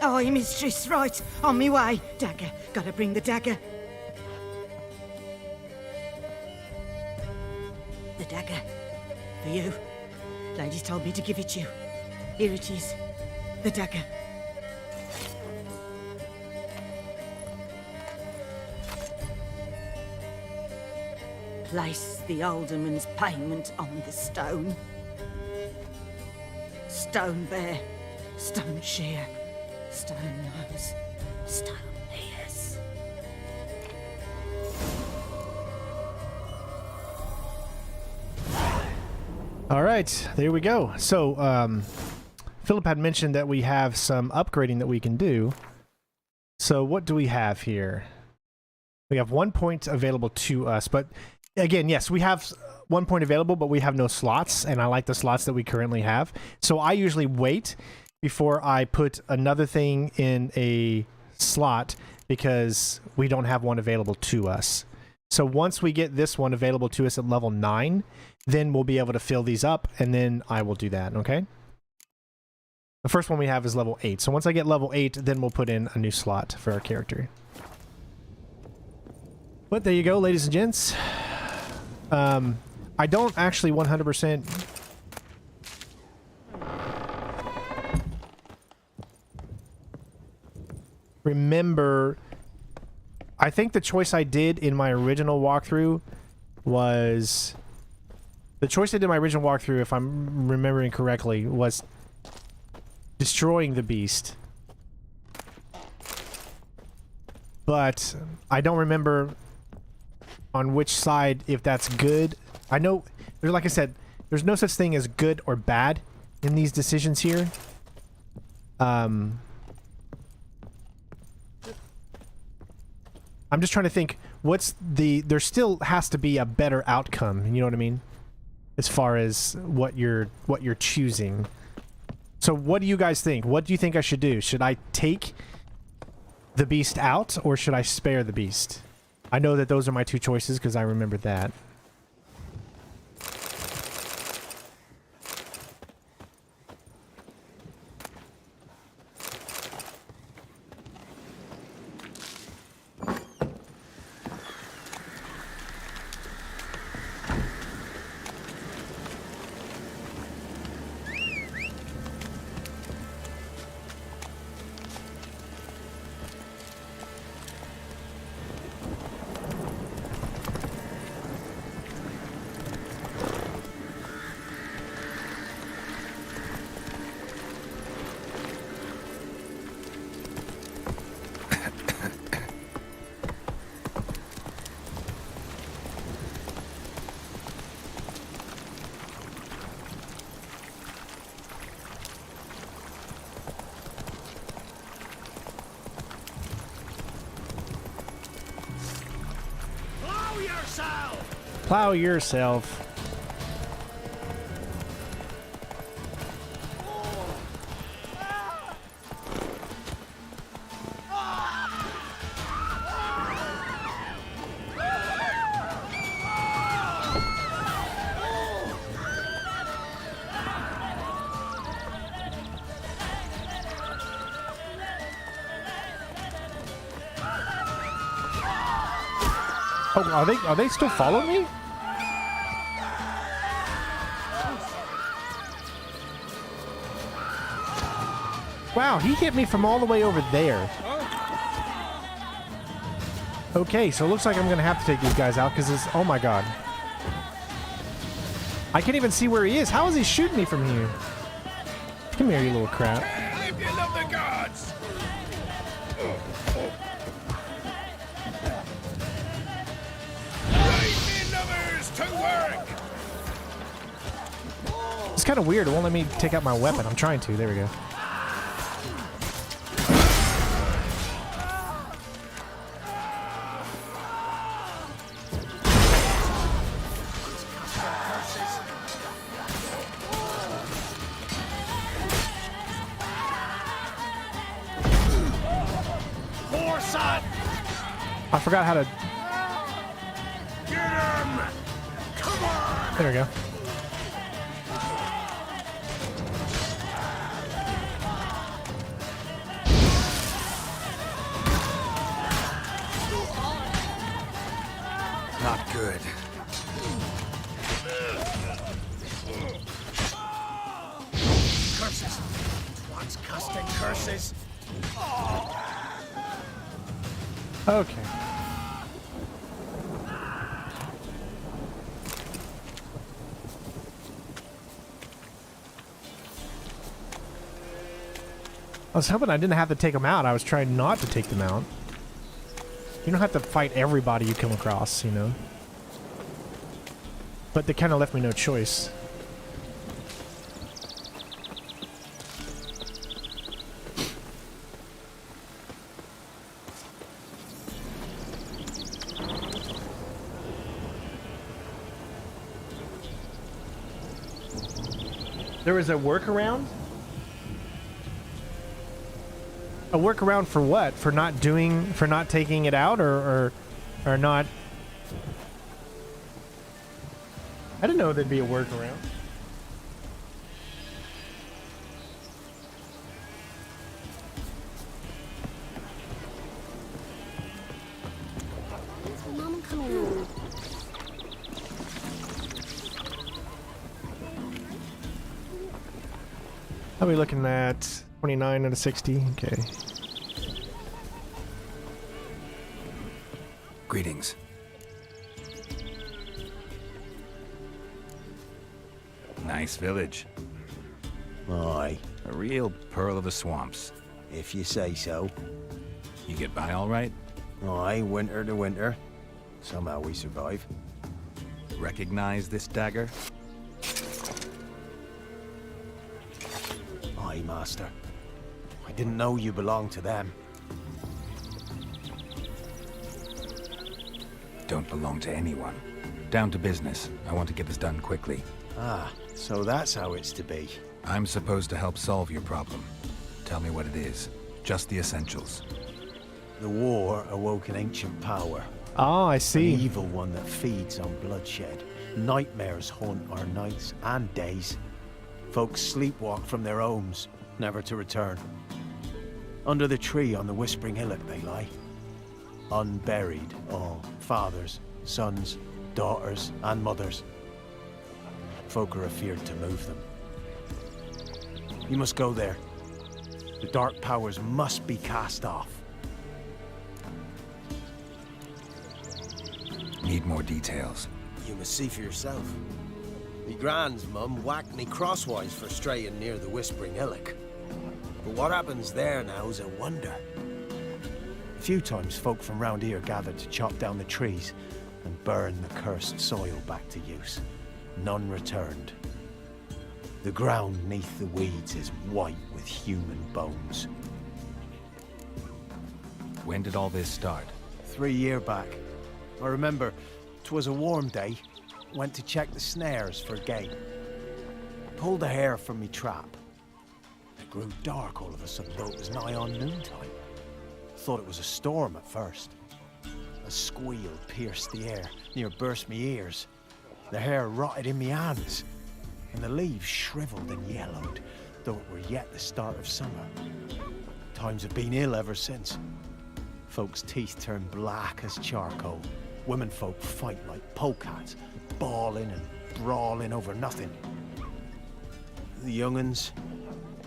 Speaker 6: Aye, mistress, right. On me way. Dagger. Gotta bring the dagger. dagger. For you. Lady told me to give it you. Here it is. The dagger. Place the alderman's payment on the stone. Stone there, stone shear, stone nose, stone ears.
Speaker 1: All right, there we go. So, Philip had mentioned that we have some upgrading that we can do. So what do we have here? We have 1 point available to us, but again, yes, we have 1 point available, but we have no slots, and I like the slots that we currently have. So I usually wait before I put another thing in a slot because we don't have one available to us. So once we get this one available to us at level 9, then we'll be able to fill these up, and then I will do that, okay? The first one we have is level 8. So once I get level 8, then we'll put in a new slot for our character. But there you go, ladies and gents. I don't actually 100% remember. I think the choice I did in my original walkthrough was... The choice I did in my original walkthrough, if I'm remembering correctly, was destroying the beast. But I don't remember on which side, if that's good. I know, like I said, there's no such thing as good or bad in these decisions here. I'm just trying to think, there still has to be a better outcome, you know what I mean? As far as what you're choosing. So what do you guys think? What do you think I should do? Should I take the beast out, or should I spare the beast? I know that those are my two choices because I remembered that. Plow yourself. Oh, are they still following me? Wow, he hit me from all the way over there. Okay, so it looks like I'm gonna have to take these guys out because it's... Oh my god. I can't even see where he is. How is he shooting me from here? Come here, you little crap.
Speaker 2: If you love the gods! Right, me lovers, to work!
Speaker 1: It's kind of weird. It won't let me take out my weapon. I'm trying to. There we go. I forgot how to...
Speaker 2: Get him! Come on!
Speaker 1: There we go.
Speaker 5: Not good.
Speaker 2: curses. Twats casting curses.
Speaker 1: Okay. I was hoping I didn't have to take them out. I was trying not to take them out. You don't have to fight everybody you come across, you know. But they kind of left me no choice. There was a workaround? A workaround for what? For not taking it out or not? I didn't know there'd be a workaround.
Speaker 8: When's Mum coming home?
Speaker 1: How are we looking at 29 out of 60? Okay.
Speaker 5: Greetings. Nice village.
Speaker 12: Aye.
Speaker 5: A real pearl of the swamps.
Speaker 12: If you say so.
Speaker 5: You get by all right?
Speaker 12: Aye, winter to winter. Somehow we survive.
Speaker 5: Recognize this dagger?
Speaker 12: Aye, master. I didn't know you belonged to them.
Speaker 5: Don't belong to anyone. Down to business. I want to get this done quickly.
Speaker 12: Ah, so that's how it's to be.
Speaker 5: I'm supposed to help solve your problem. Tell me what it is. Just the essentials.
Speaker 12: The war awoke an ancient power.
Speaker 1: Oh, I see.
Speaker 12: An evil one that feeds on bloodshed. Nightmares haunt our nights and days. Folks sleepwalk from their homes, never to return. Under the tree on the Whispering Hillock they lie. Unburied, all fathers, sons, daughters, and mothers. Folk are afeared to move them. You must go there. The dark powers must be cast off.
Speaker 5: Need more details.
Speaker 12: You must see for yourself. Me grand's mum whacked me crosswise for straying near the Whispering Hillock. But what happens there now's a wonder. A few times folk from round here gathered to chop down the trees and burn the cursed soil back to use. None returned. The ground neath the weeds is white with human bones.
Speaker 5: When did all this start?
Speaker 12: 3 years back. I remember 'twas a warm day. Went to check the snares for game. Pulled the hair from me trap. It grew dark all of a sudden, though it was nigh on noontime. Thought it was a storm at first. A squeal pierced the air, near burst me ears. The hair rotted in me hands, and the leaves shriveled and yellowed, though it were yet the start of summer. Times have been ill ever since. Folks' teeth turn black as charcoal. Women folk fight like polecats, bawling and brawling over nothing. The young'uns,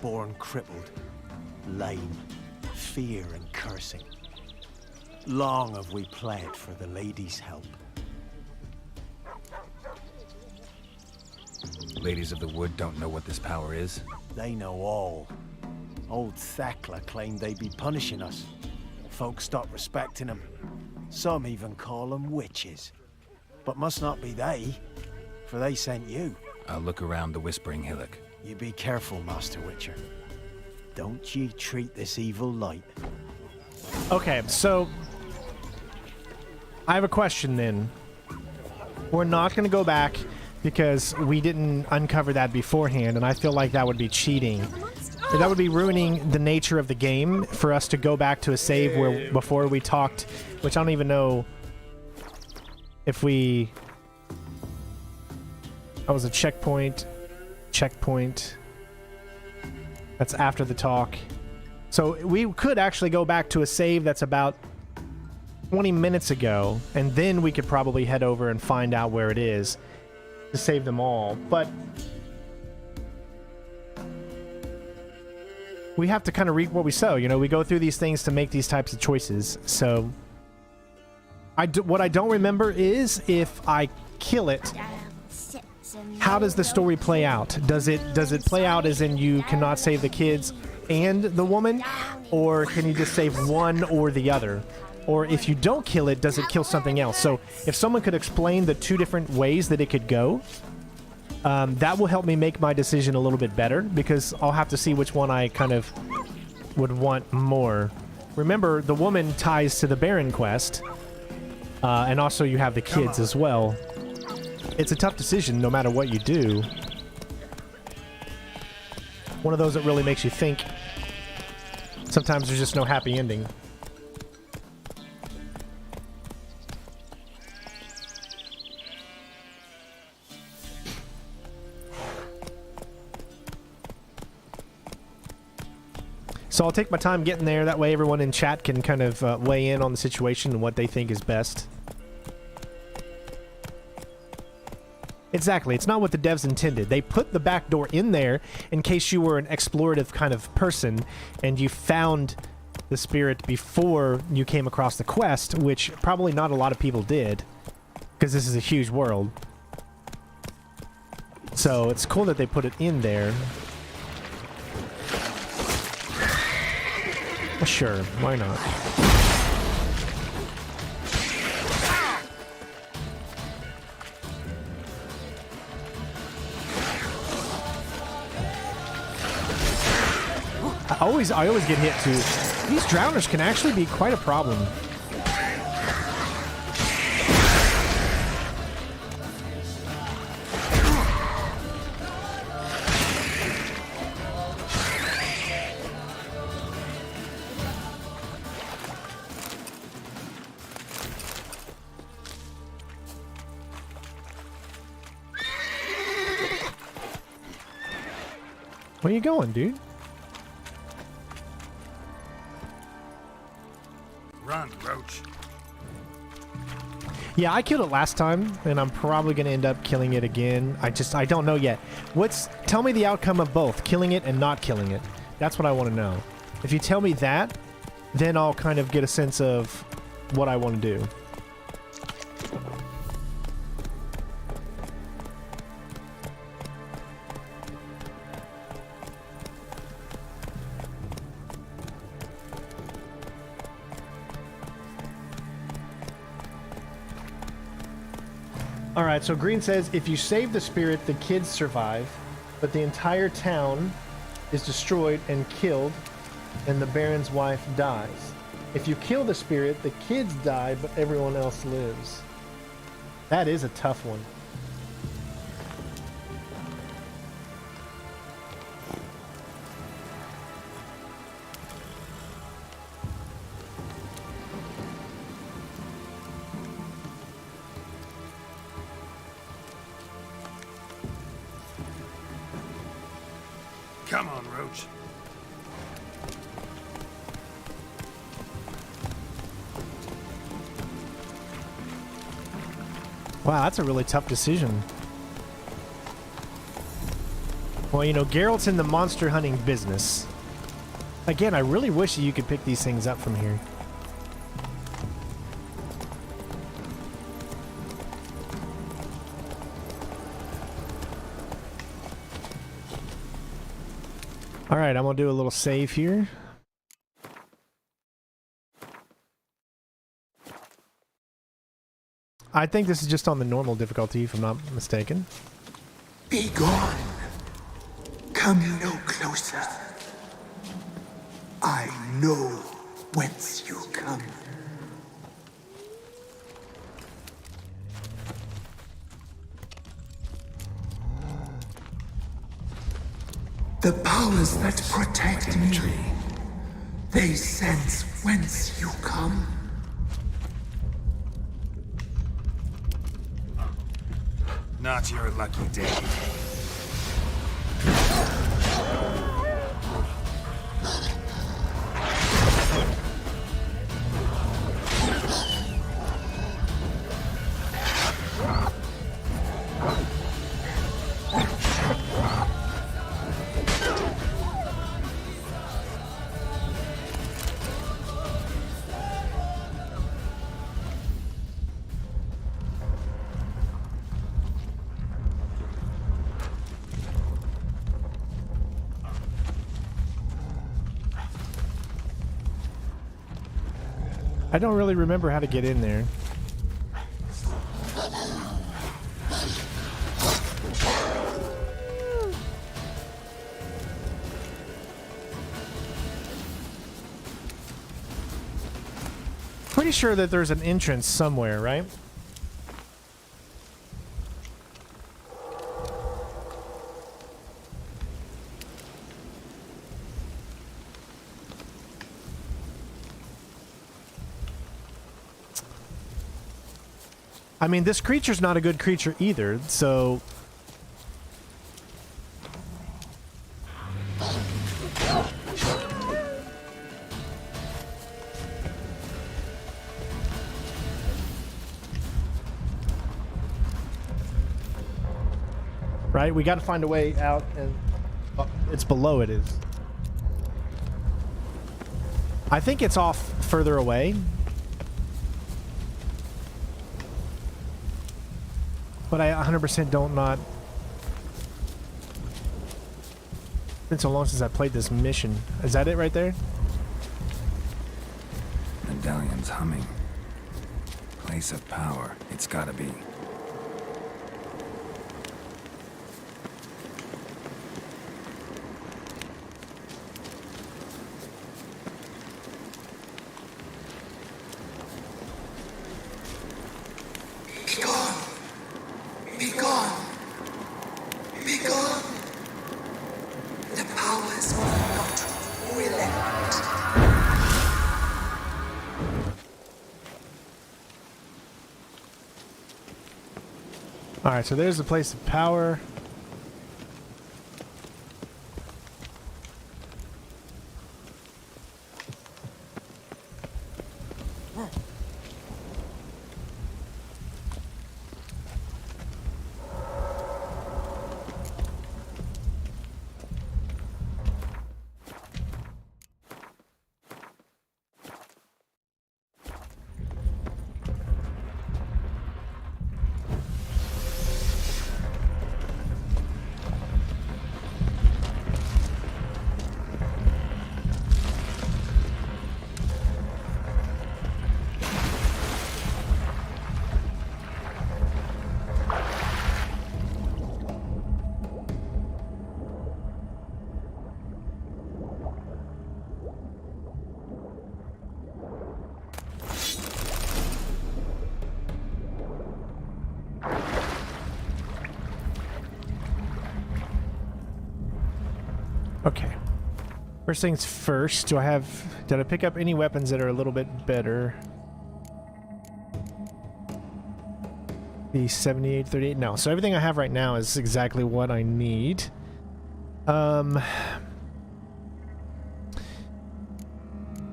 Speaker 12: born crippled, lame, fear and cursing. Long have we pled for the lady's help.
Speaker 5: Ladies of the Wood don't know what this power is?
Speaker 12: They know all. Old Thekla claimed they'd be punishing us. Folks stopped respecting them. Some even call them witches. But must not be they, for they sent you.
Speaker 5: I'll look around the Whispering Hillock.
Speaker 12: You be careful, Master Witcher. Don't ye treat this evil light.
Speaker 1: Okay, so I have a question then. We're not going to go back because we didn't uncover that beforehand, and I feel like that would be cheating. That would be ruining the nature of the game for us to go back to a save where before we talked, which I don't even know if we... That was a checkpoint. That's after the talk. So we could actually go back to a save that's about 20 minutes ago, and then we could probably head over and find out where it is to save them all. But we have to kind of reap what we sow. You know, we go through these things to make these types of choices. So what I don't remember is if I kill it, how does the story play out? Does it play out as in you cannot save the kids and the woman, or can you just save one or the other? Or if you don't kill it, does it kill something else? So if someone could explain the two different ways that it could go, that will help me make my decision a little bit better, because I'll have to see which one I kind of would want more. Remember, the woman ties to the Baron quest, and also you have the kids as well. It's a tough decision no matter what you do. One of those that really makes you think. Sometimes there's just no happy ending. So I'll take my time getting there. That way everyone in chat can kind of weigh in on the situation and what they think is best. Exactly. It's not what the devs intended. They put the back door in there in case you were an explorative kind of person and you found the spirit before you came across the quest, which probably not a lot of people did, because this is a huge world. So it's cool that they put it in there. Sure, why not? I always get hit too. These drowners can actually be quite a problem. Where you going, dude?
Speaker 2: Run, Roach.
Speaker 1: Yeah, I killed it last time, and I'm probably going to end up killing it again. I don't know yet. Tell me the outcome of both, killing it and not killing it. That's what I want to know. If you tell me that, then I'll kind of get a sense of what I want to do. Alright, so Green says, if you save the spirit, the kids survive, but the entire town is destroyed and killed, and the Baron's wife dies. If you kill the spirit, the kids die, but everyone else lives. That is a tough one.
Speaker 2: Come on, Roach.
Speaker 1: Wow, that's a really tough decision. Well, you know, Geralt's in the monster hunting business. Again, I really wish that you could pick these things up from here. Alright, I'm gonna do a little save here. I think this is just on the normal difficulty, if I'm not mistaken.
Speaker 13: Be gone. Come no closer. I know whence you come. The powers that protect me, they sense whence you come.
Speaker 2: Not your lucky day.
Speaker 1: I don't really remember how to get in there. Pretty sure that there's an entrance somewhere, right? I mean, this creature's not a good creature either, so... Right? We gotta find a way out, and... Oh, it's below it is. I think it's off further away. But I 100% don't not... It's been so long since I played this mission. Is that it right there?
Speaker 5: Medallion's humming. Place of power. It's gotta be.
Speaker 1: Alright, so there's the place of power. Okay. First things first, did I pick up any weapons that are a little bit better? The 7838, no. So everything I have right now is exactly what I need.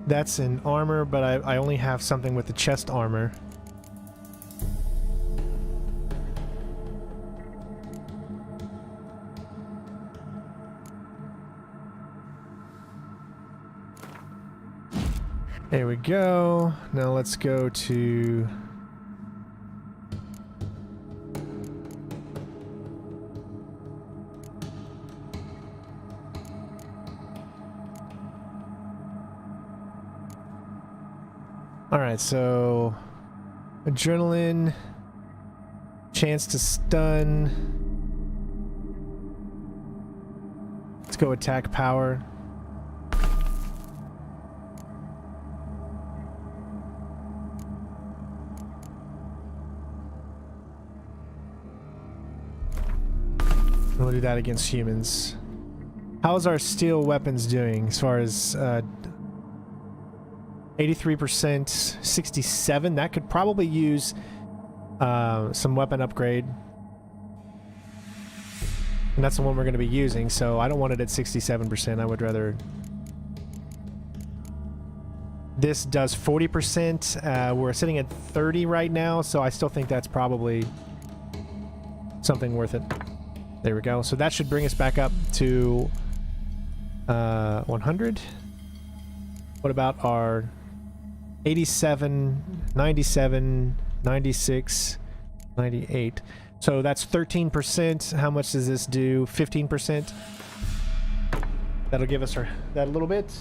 Speaker 1: That's in armor, but I only have something with the chest armor. There we go. Now let's go to... Alright, so... Adrenaline... Chance to stun... Let's go attack power. We'll do that against humans. How's our steel weapons doing as far as 83%, 67? That could probably use some weapon upgrade. And that's the one we're going to be using, so I don't want it at 67%. I would rather... This does 40%. We're sitting at 30 right now, so I still think that's probably something worth it. There we go. So that should bring us back up to 100. What about our 87, 97, 96, 98? So that's 13%. How much does this do? 15%. That'll give us that a little bit.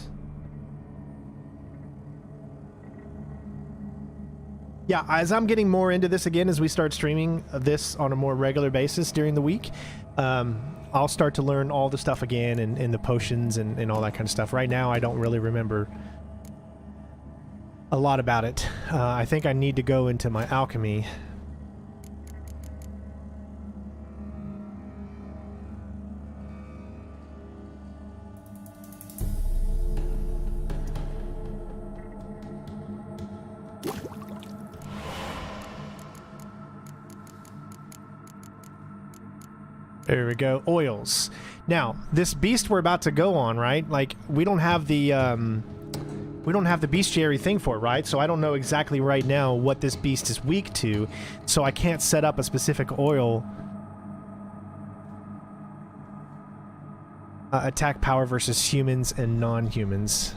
Speaker 1: Yeah, as I'm getting more into this again, as we start streaming this on a more regular basis during the week, I'll start to learn all the stuff again and the potions and all that kind of stuff. Right now, I don't really remember a lot about it. I think I need to go into my alchemy. There we go. Oils. Now, this beast we're about to go on, right? Like, we don't have the bestiary thing for it, right? So I don't know exactly right now what this beast is weak to, so I can't set up a specific oil. Attack power versus humans and non-humans.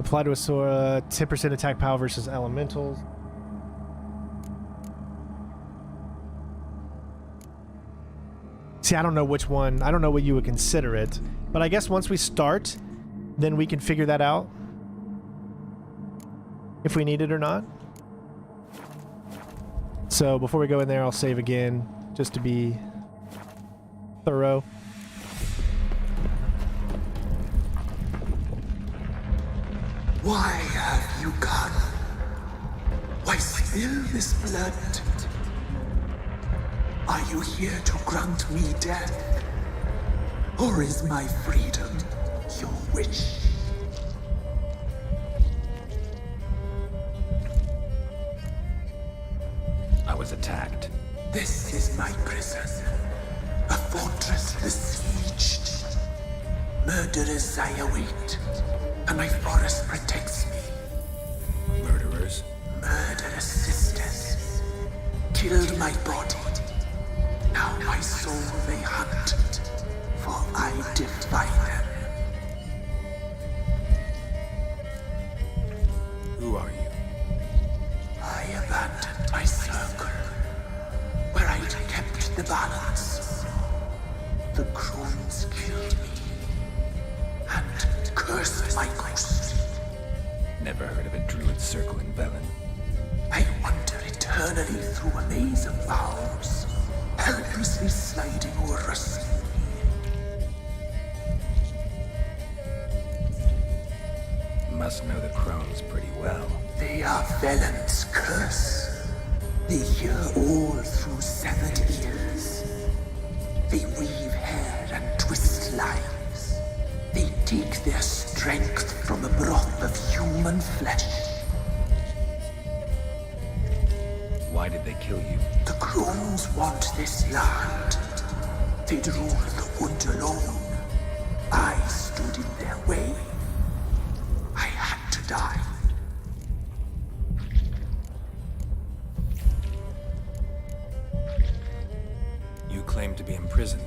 Speaker 1: Apply to a Sora, 10% attack power versus elementals. See, I don't know which one. I don't know what you would consider it. But I guess once we start, then we can figure that out. If we need it or not. So before we go in there, I'll save again, just to be thorough.
Speaker 13: Why have you come? Why spill this blood? Are you here to grant me death? Or is my freedom your wish?
Speaker 5: I was attacked.
Speaker 13: This is my prison. A fortress besieged. Murderers I await, and my forest protects me.
Speaker 5: Murderers?
Speaker 13: Murderous sisters killed my body. Now my soul they hunt, for I defy them.
Speaker 5: Who are you?
Speaker 13: I abandoned my circle, where I'd kept the balance. The Crones killed me, and cursed my ghost.
Speaker 5: Never heard of a druid circle in Velen.
Speaker 13: I wander eternally through a maze of vows, helplessly sliding over a sea.
Speaker 5: Must know the Crones pretty well.
Speaker 13: They are Velen's curse. They hear all through severed ears. They weave hair and twist lives. They take their strength from the broth of human flesh.
Speaker 5: Why did they kill you?
Speaker 13: The Crones want this land. They'd rule the wood alone. I stood in their way. I had to die.
Speaker 5: You claim to be imprisoned.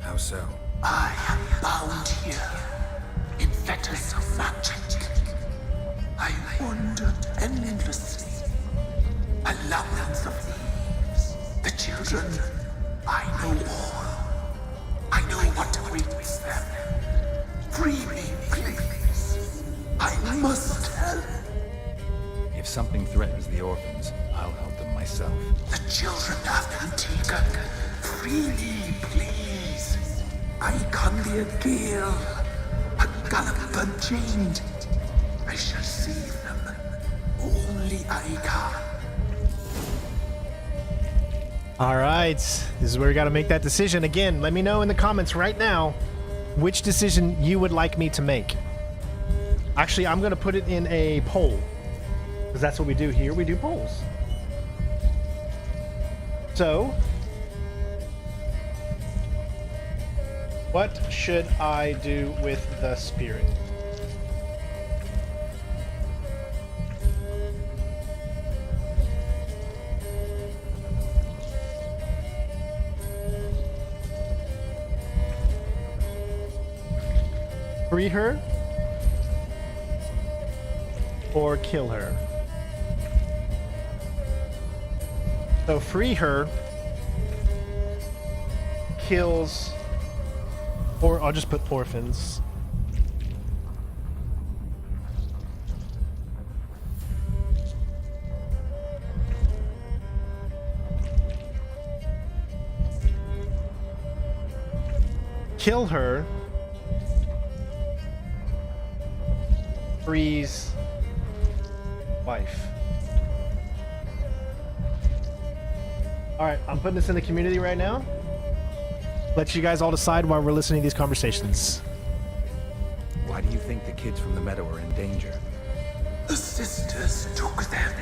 Speaker 5: How so?
Speaker 13: I am bound here, in fetters of magic. I wandered endlessly, a labyrinth of leaves. The children, I know all. I know what awaits them. Free me, please. I must help.
Speaker 5: If something threatens the orphans, I'll help them myself.
Speaker 13: The children have been taken. Free me, please. I can be a gale, a gallop unchained. I shall save them. Only I can.
Speaker 1: All right, this is where we got to make that decision. Again, let me know in the comments right now which decision you would like me to make. Actually, I'm going to put it in a poll, because that's what we do here. We do polls. So, what should I do with the spirit? Free her or kill her? So free her kills, or I'll just put orphans. kill her, freeze wife. All right, I'm putting this in the community right now. Let you guys all decide while we're listening to these conversations.
Speaker 5: Why do you think the kids from the meadow are in danger?
Speaker 13: The sisters took them.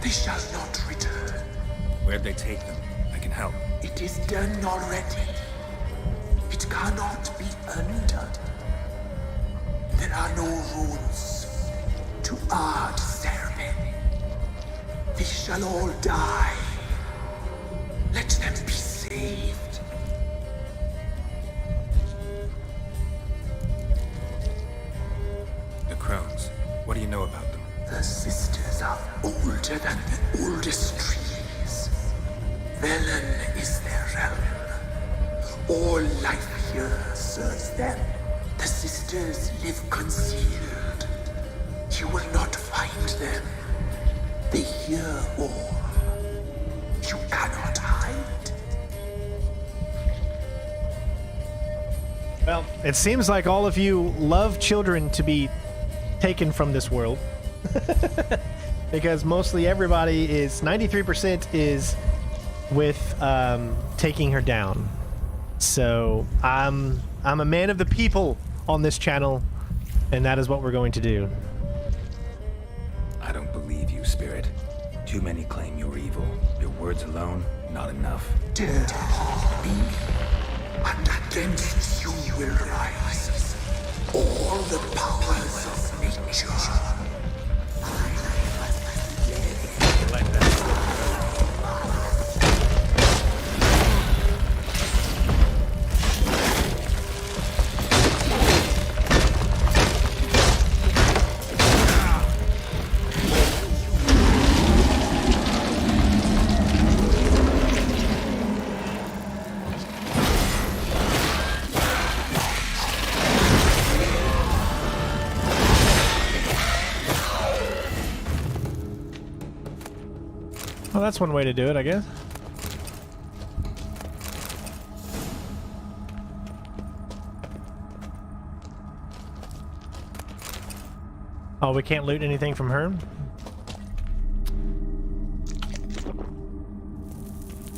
Speaker 13: They shall not return.
Speaker 5: Where'd they take them? I can help.
Speaker 13: It is done already. It cannot be undone. There are no rules to our serving. They shall all die. Let them be saved.
Speaker 5: The Crones. What do you know about them?
Speaker 13: The sisters are older than the oldest trees. Velen is their realm. All life here serves them. The sisters live concealed. You will not find them. They hear all. You cannot hide.
Speaker 1: Well, it seems like all of you love children to be taken from this world. Because mostly everybody is 93% is with taking her down. So I'm a man of the people on this channel, and that is what we're going to do.
Speaker 5: I don't believe you, Spirit. Too many claim you're evil. Your words alone, not enough.
Speaker 13: Dare harm me, and against you will rise all the powers of nature.
Speaker 5: Like that.
Speaker 1: Well, that's one way to do it, I guess. Oh, we can't loot anything from her?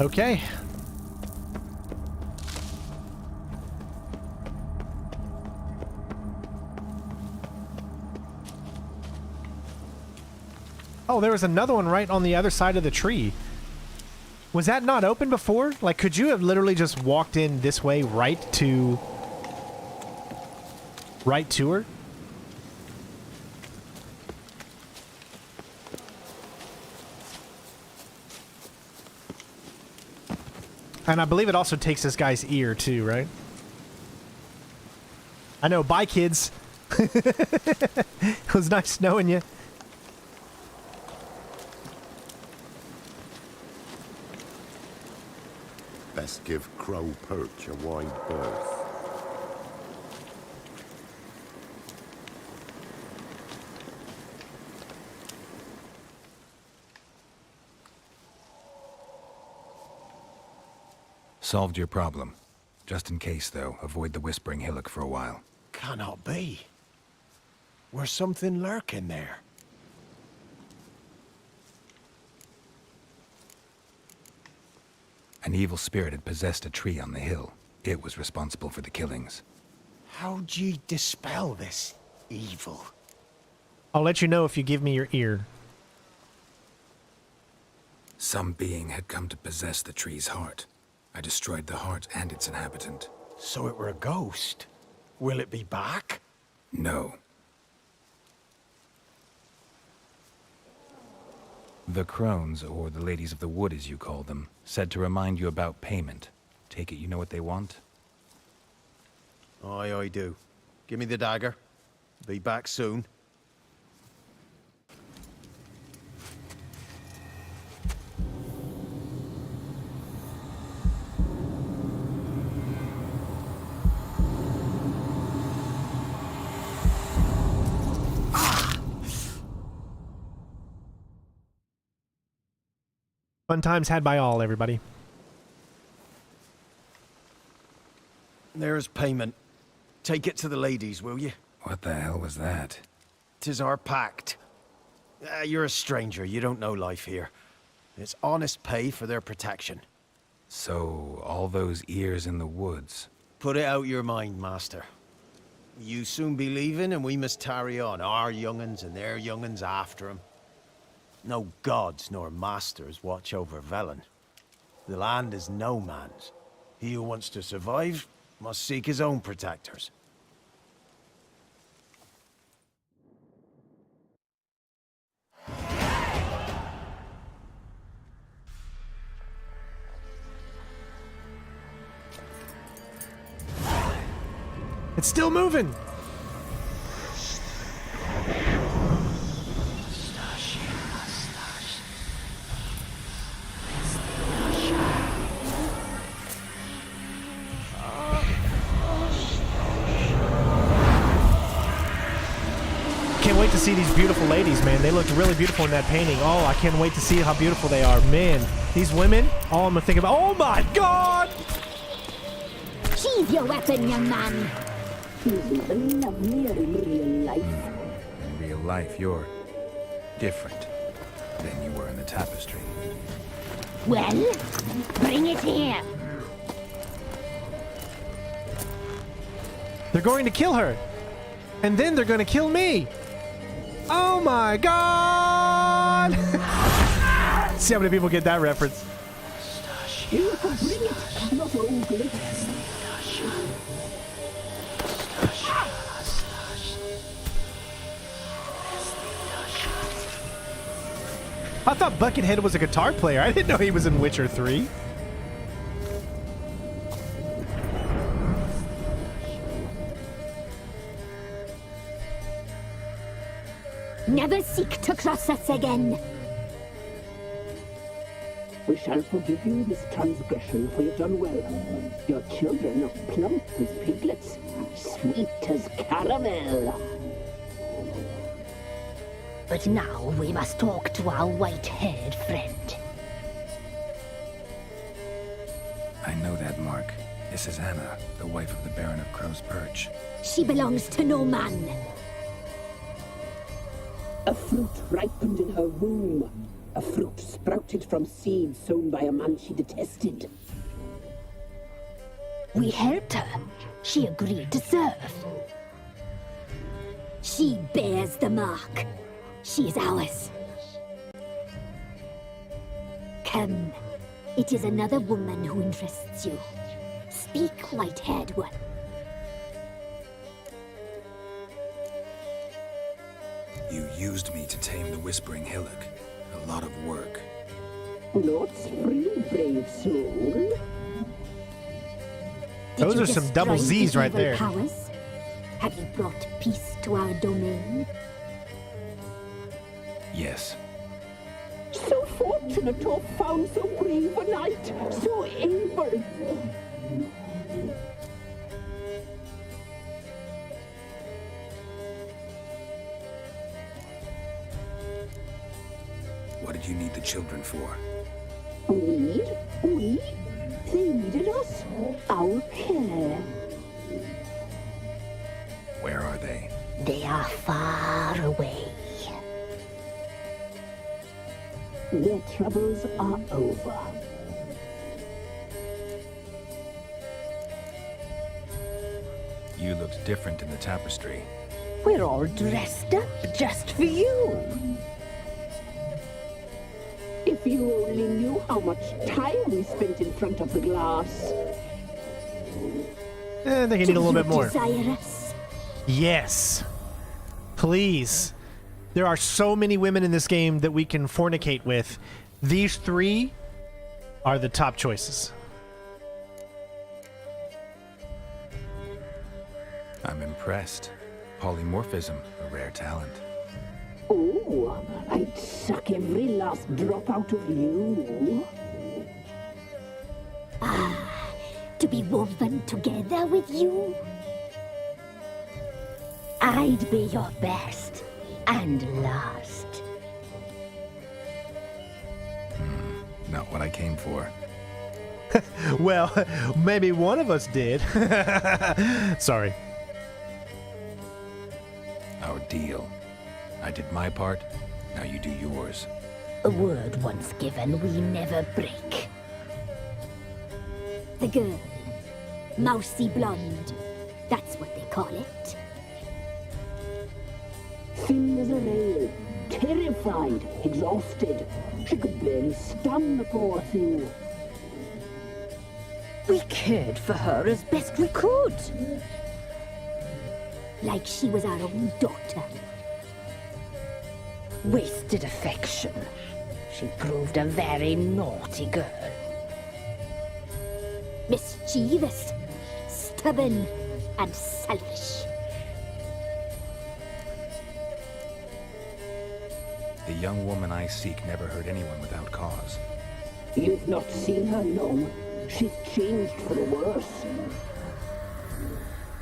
Speaker 1: Okay. Oh, there was another one right on the other side of the tree. Was that not open before? Like, could you have literally just walked in this way right to her? And I believe it also takes this guy's ear too, right? I know. Bye, kids. It was nice knowing you.
Speaker 2: Best give Crow Perch a wide berth.
Speaker 5: Solved your problem. Just in case, though, avoid the Whispering Hillock for a while.
Speaker 12: Cannot be. Where's something lurking there?
Speaker 5: An evil spirit had possessed a tree on the hill. It was responsible for the killings.
Speaker 12: How'd ye dispel this evil?
Speaker 1: I'll let you know if you give me your ear.
Speaker 5: Some being had come to possess the tree's heart. I destroyed the heart and its inhabitant.
Speaker 12: So it were a ghost. Will it be back?
Speaker 5: No. The Crones, or the Ladies of the Wood as you call them, said to remind you about payment. Take it you know what they want?
Speaker 12: Aye, I do. Give me the dagger. Be back soon.
Speaker 1: Fun times had by all, everybody.
Speaker 12: There's payment. Take it to the ladies, will you?
Speaker 5: What the hell was that?
Speaker 12: 'Tis our pact. You're a stranger, you don't know life here. It's honest pay for their protection.
Speaker 5: So, all those ears in the woods.
Speaker 12: Put it out your mind, master. You soon be leaving, and we must tarry on, our young'uns and their young'uns after 'em. No gods nor masters watch over Velen. The land is no man's. He who wants to survive must seek his own protectors.
Speaker 1: It's still moving. Can't wait to see these beautiful ladies, man. They looked really beautiful in that painting. Oh, I can't wait to see how beautiful they are. Man, these women, all I'm gonna think about, oh my God!
Speaker 10: Sheathe your weapon, young man.
Speaker 11: He's lovelier in real life.
Speaker 5: In real life, you're different than you were in the tapestry.
Speaker 9: Well, bring it here.
Speaker 1: They're going to kill her. And then they're going to kill me. Oh my God! See how many people get that reference.
Speaker 11: You can bring it, not ugly.
Speaker 1: I thought Buckethead was a guitar player. I didn't know he was in Witcher 3.
Speaker 10: Never seek to cross us again.
Speaker 11: We shall forgive you this transgression, for you've done well. Your children are plump as piglets, sweet as caramel.
Speaker 9: But now we must talk to our white-haired friend.
Speaker 5: I know that mark. This is Anna, the wife of the Baron of Crow's Perch.
Speaker 10: She belongs to no man.
Speaker 11: A fruit ripened in her womb. A fruit sprouted from seeds sown by a man she detested.
Speaker 9: We helped her. She agreed to serve.
Speaker 10: She bears the mark. She is ours. Come. It is another woman who interests you. Speak, white-haired one.
Speaker 5: You used me to tame the Whispering Hillock. A lot of work.
Speaker 11: Lord's free, brave soul.
Speaker 1: Those are some double Z's right there.
Speaker 10: Powers? Have you brought peace to our domain?
Speaker 5: Yes.
Speaker 11: So fortunate to have found so brave a knight, so able.
Speaker 5: What did you need the children for?
Speaker 11: Need? We? They needed us. Our care.
Speaker 5: Where are they?
Speaker 9: They are far away.
Speaker 11: Their troubles are over.
Speaker 5: You looked different in the tapestry.
Speaker 9: We're all dressed up just for you.
Speaker 11: If you only knew how much time we spent in front of the glass.
Speaker 1: I think I need a little bit more.
Speaker 10: Desire us?
Speaker 1: Yes. Please. There are so many women in this game that we can fornicate with. These three are the top choices.
Speaker 5: I'm impressed. Polymorphism, a rare talent.
Speaker 11: Oh, I'd suck every last drop out of you.
Speaker 10: Ah, to be woven together with you?
Speaker 9: I'd be your best and last.
Speaker 5: Not what I came for.
Speaker 1: Well, maybe one of us did. Sorry.
Speaker 5: Our deal. I did my part, now you do yours.
Speaker 9: A word once given, we never break.
Speaker 10: The girl. Mousy blonde. That's what they call it.
Speaker 11: Thin as a rail, terrified, exhausted. She could barely stand, the poor thing.
Speaker 9: We cared for her as best we could.
Speaker 10: Like she was our own daughter.
Speaker 9: Wasted affection. She proved a very naughty girl.
Speaker 10: Mischievous, stubborn, and selfish.
Speaker 5: The young woman I seek never hurt anyone without cause.
Speaker 11: You've not seen her long. She's changed for the worse.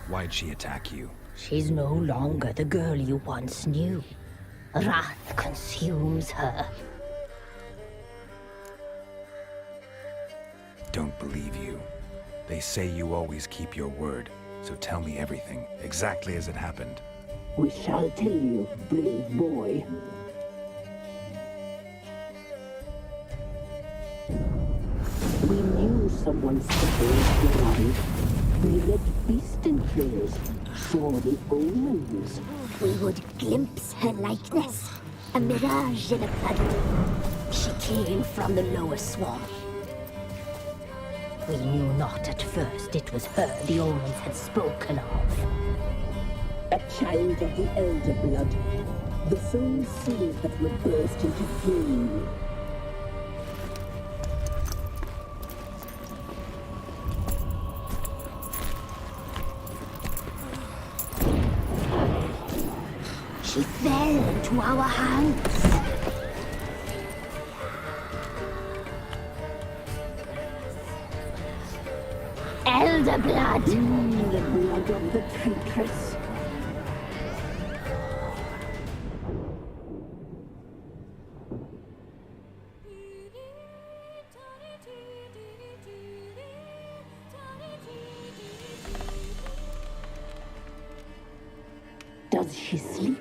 Speaker 5: Why'd she attack you?
Speaker 9: She's no longer the girl you once knew. Wrath consumes her.
Speaker 5: Don't believe you. They say you always keep your word, so tell me everything, exactly as it happened.
Speaker 11: We shall tell you, brave boy. We knew someone separated around. We read beasting trails, saw the omens.
Speaker 10: We would glimpse her likeness, a mirage in a puddle.
Speaker 9: She came from the lower swamp. We knew not at first it was her the omens had spoken of.
Speaker 11: A child of the elder blood, the sole seed that would burst into flame.
Speaker 10: She fell into our hands.
Speaker 9: Elder blood!
Speaker 11: The blood of the traitress. Does she sleep?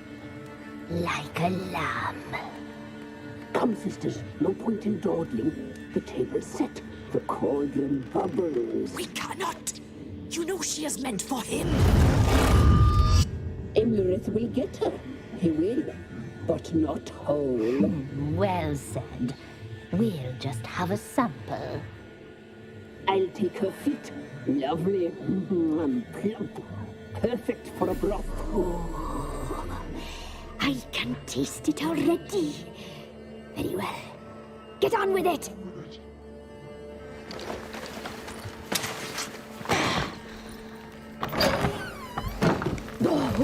Speaker 9: Like a lamb.
Speaker 11: Come, sisters, no point in dawdling. The table's set. The cauldron bubbles.
Speaker 6: We cannot. You know she is meant for him.
Speaker 11: Emurith will get her. He will, but not whole.
Speaker 9: Well said. We'll just have a sample.
Speaker 11: I'll take her feet. Lovely and plump. Perfect for a broth.
Speaker 10: I can taste it already. Very well. Get on with it.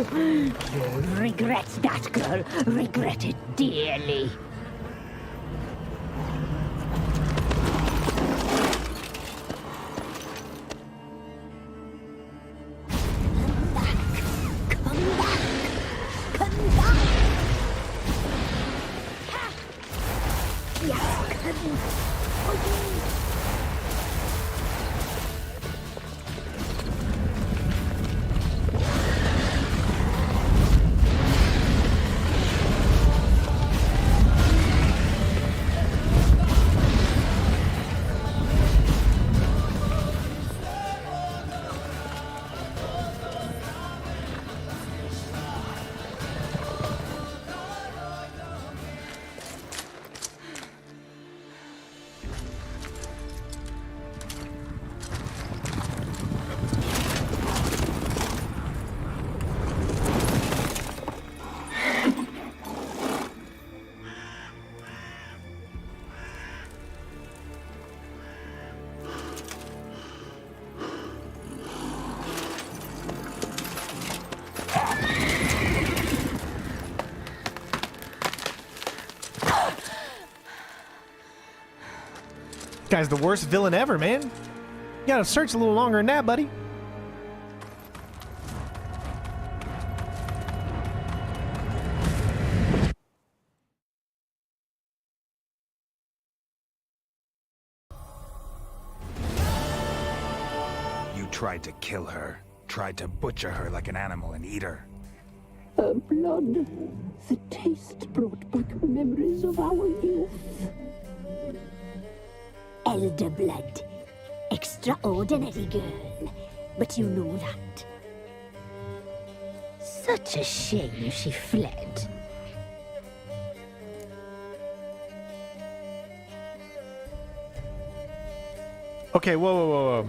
Speaker 9: You'll regret that, girl. Regret it dearly.
Speaker 1: Guy's the worst villain ever, man. You gotta search a little longer than that, buddy.
Speaker 5: tried to kill her. Tried to butcher her like an animal and eat her.
Speaker 11: Her blood, the taste brought back memories of our youth.
Speaker 9: Elder blood. Extraordinary girl. But you know that. Such a shame she fled.
Speaker 1: Okay, whoa.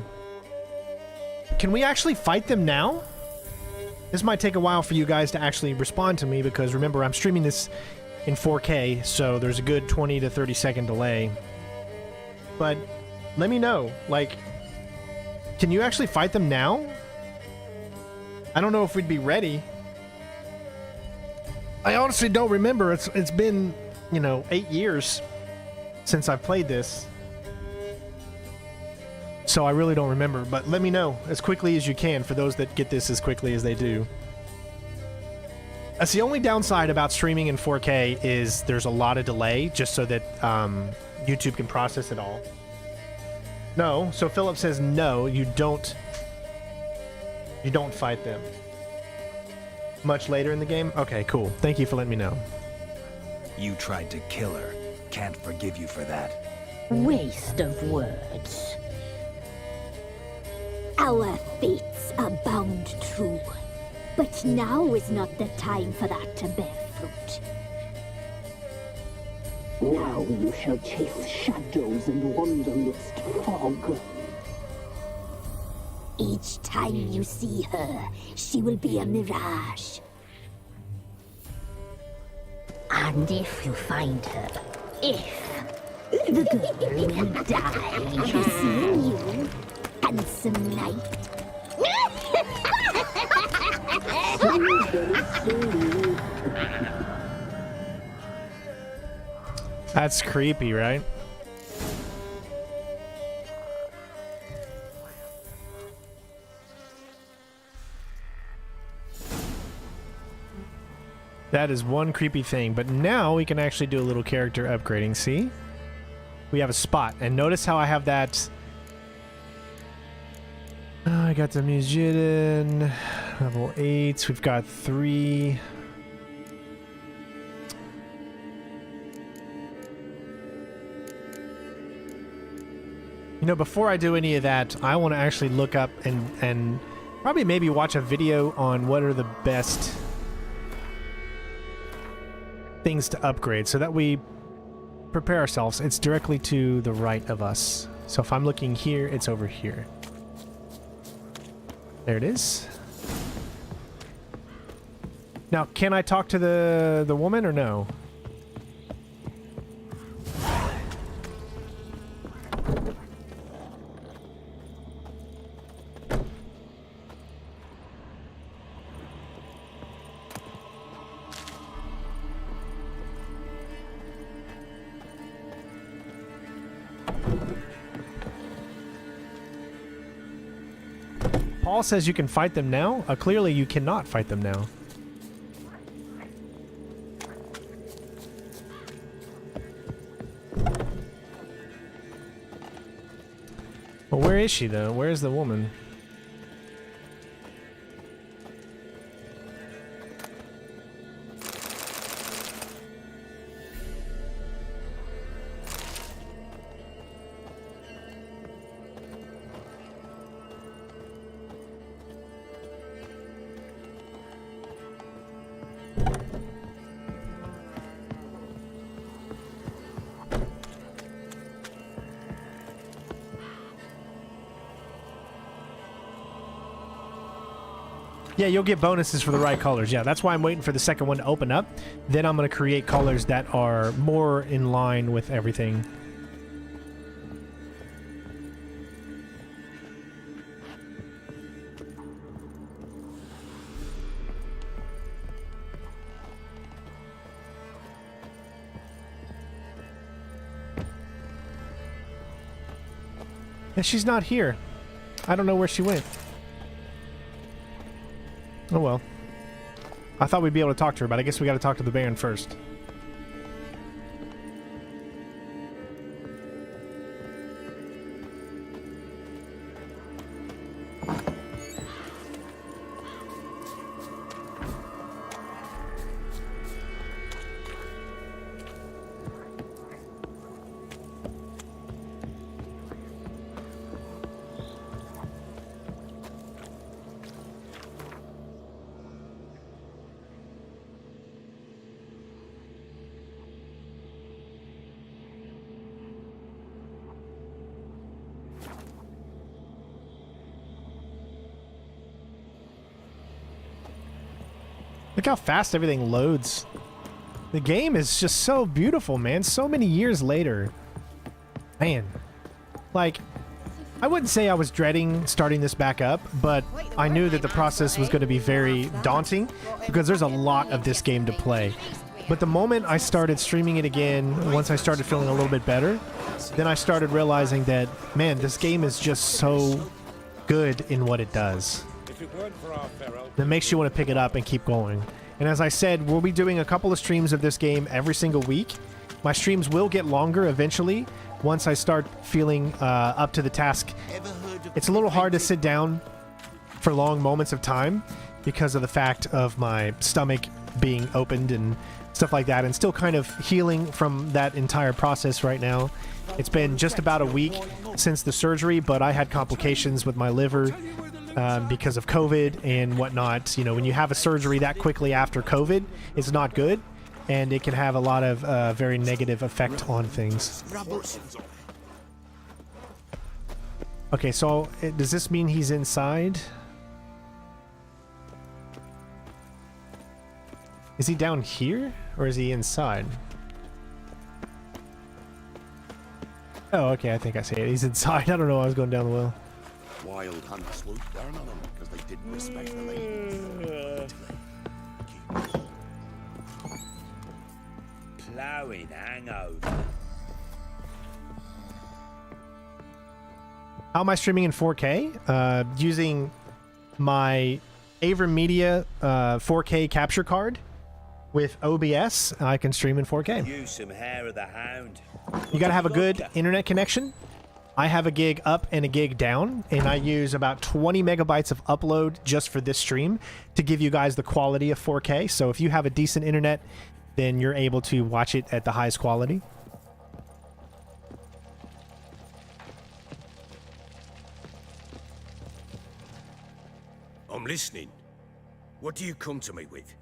Speaker 1: Can we actually fight them now? This might take a while for you guys to actually respond to me because remember, I'm streaming this in 4K, so there's a good 20 to 30 second delay. But let me know, like, can you actually fight them now? I don't know if we'd be ready. I honestly don't remember. It's been, 8 years since I've played this. So I really don't remember, but let me know as quickly as you can for those that get this as quickly as they do. That's the only downside about streaming in 4K is there's a lot of delay just so that YouTube can process it all. No, so Philip says no, you don't fight them. Much later in the game? Okay, cool. Thank you for letting me know.
Speaker 5: You tried to kill her. Can't forgive you for that.
Speaker 9: Waste of words.
Speaker 10: Our fates are bound true, but now is not the time for that to bear fruit.
Speaker 11: Now you shall chase shadows and wander midst fog.
Speaker 10: Each time you see her, she will be a mirage.
Speaker 9: And if you find her, the girl will die.
Speaker 10: Seeing you, handsome knight.
Speaker 1: That's creepy, right? That is one creepy thing, but now we can actually do a little character upgrading. See? We have a spot, and notice how I have that. I got the Mujidin, level 8. We've got 3. Before I do any of that, I want to actually look up and probably maybe watch a video on what are the best things to upgrade so that we prepare ourselves. It's directly to the right of us. So if I'm looking here, it's over here. There it is. Now, can I talk to the woman or no? Paul says you can fight them now? Clearly you cannot fight them now. Well, where is she, though? Where is the woman? Yeah, you'll get bonuses for the right colors. Yeah, that's why I'm waiting for the second one to open up. Then I'm going to create colors that are more in line with everything. And she's not here. I don't know where she went. Oh well. I thought we'd be able to talk to her, but I guess we got to talk to the Baron first. Look how fast everything loads. The game is just so beautiful, man. So many years later. Man. Like, I wouldn't say I was dreading starting this back up, but I knew that the process was going to be very daunting because there's a lot of this game to play. But the moment I started streaming it again, once I started feeling a little bit better, then I started realizing that, man, this game is just so good in what it does. That makes you want to pick it up and keep going. And as I said, we'll be doing a couple of streams of this game every single week. My streams will get longer eventually once I start feeling up to the task. It's a little hard to sit down for long moments of time because of the fact of my stomach being opened and stuff like that, and still kind of healing from that entire process right now. It's been just about a week since the surgery, but I had complications with my liver because of COVID and whatnot. You know, when you have a surgery that quickly after COVID, it's not good, and it can have a lot of very negative effect on things. Okay, so does this mean he's inside? Is he down here, or is he inside? Oh, okay, I think I see it. He's inside. I don't know why I was going down the well.
Speaker 2: Wild hunt swooped down on them because they didn't respect the ladies.
Speaker 14: Plowing hangover.
Speaker 1: How am I streaming in 4K? Using my AverMedia 4K capture card with OBS. I can stream in 4K.
Speaker 14: Use some hair of the hound.
Speaker 1: You gotta have a good internet connection. I have a gig up and a gig down, and I use about 20 megabytes of upload just for this stream to give you guys the quality of 4K. So if you have a decent internet, then you're able to watch it at the highest quality.
Speaker 2: I'm listening. What do you come to me with?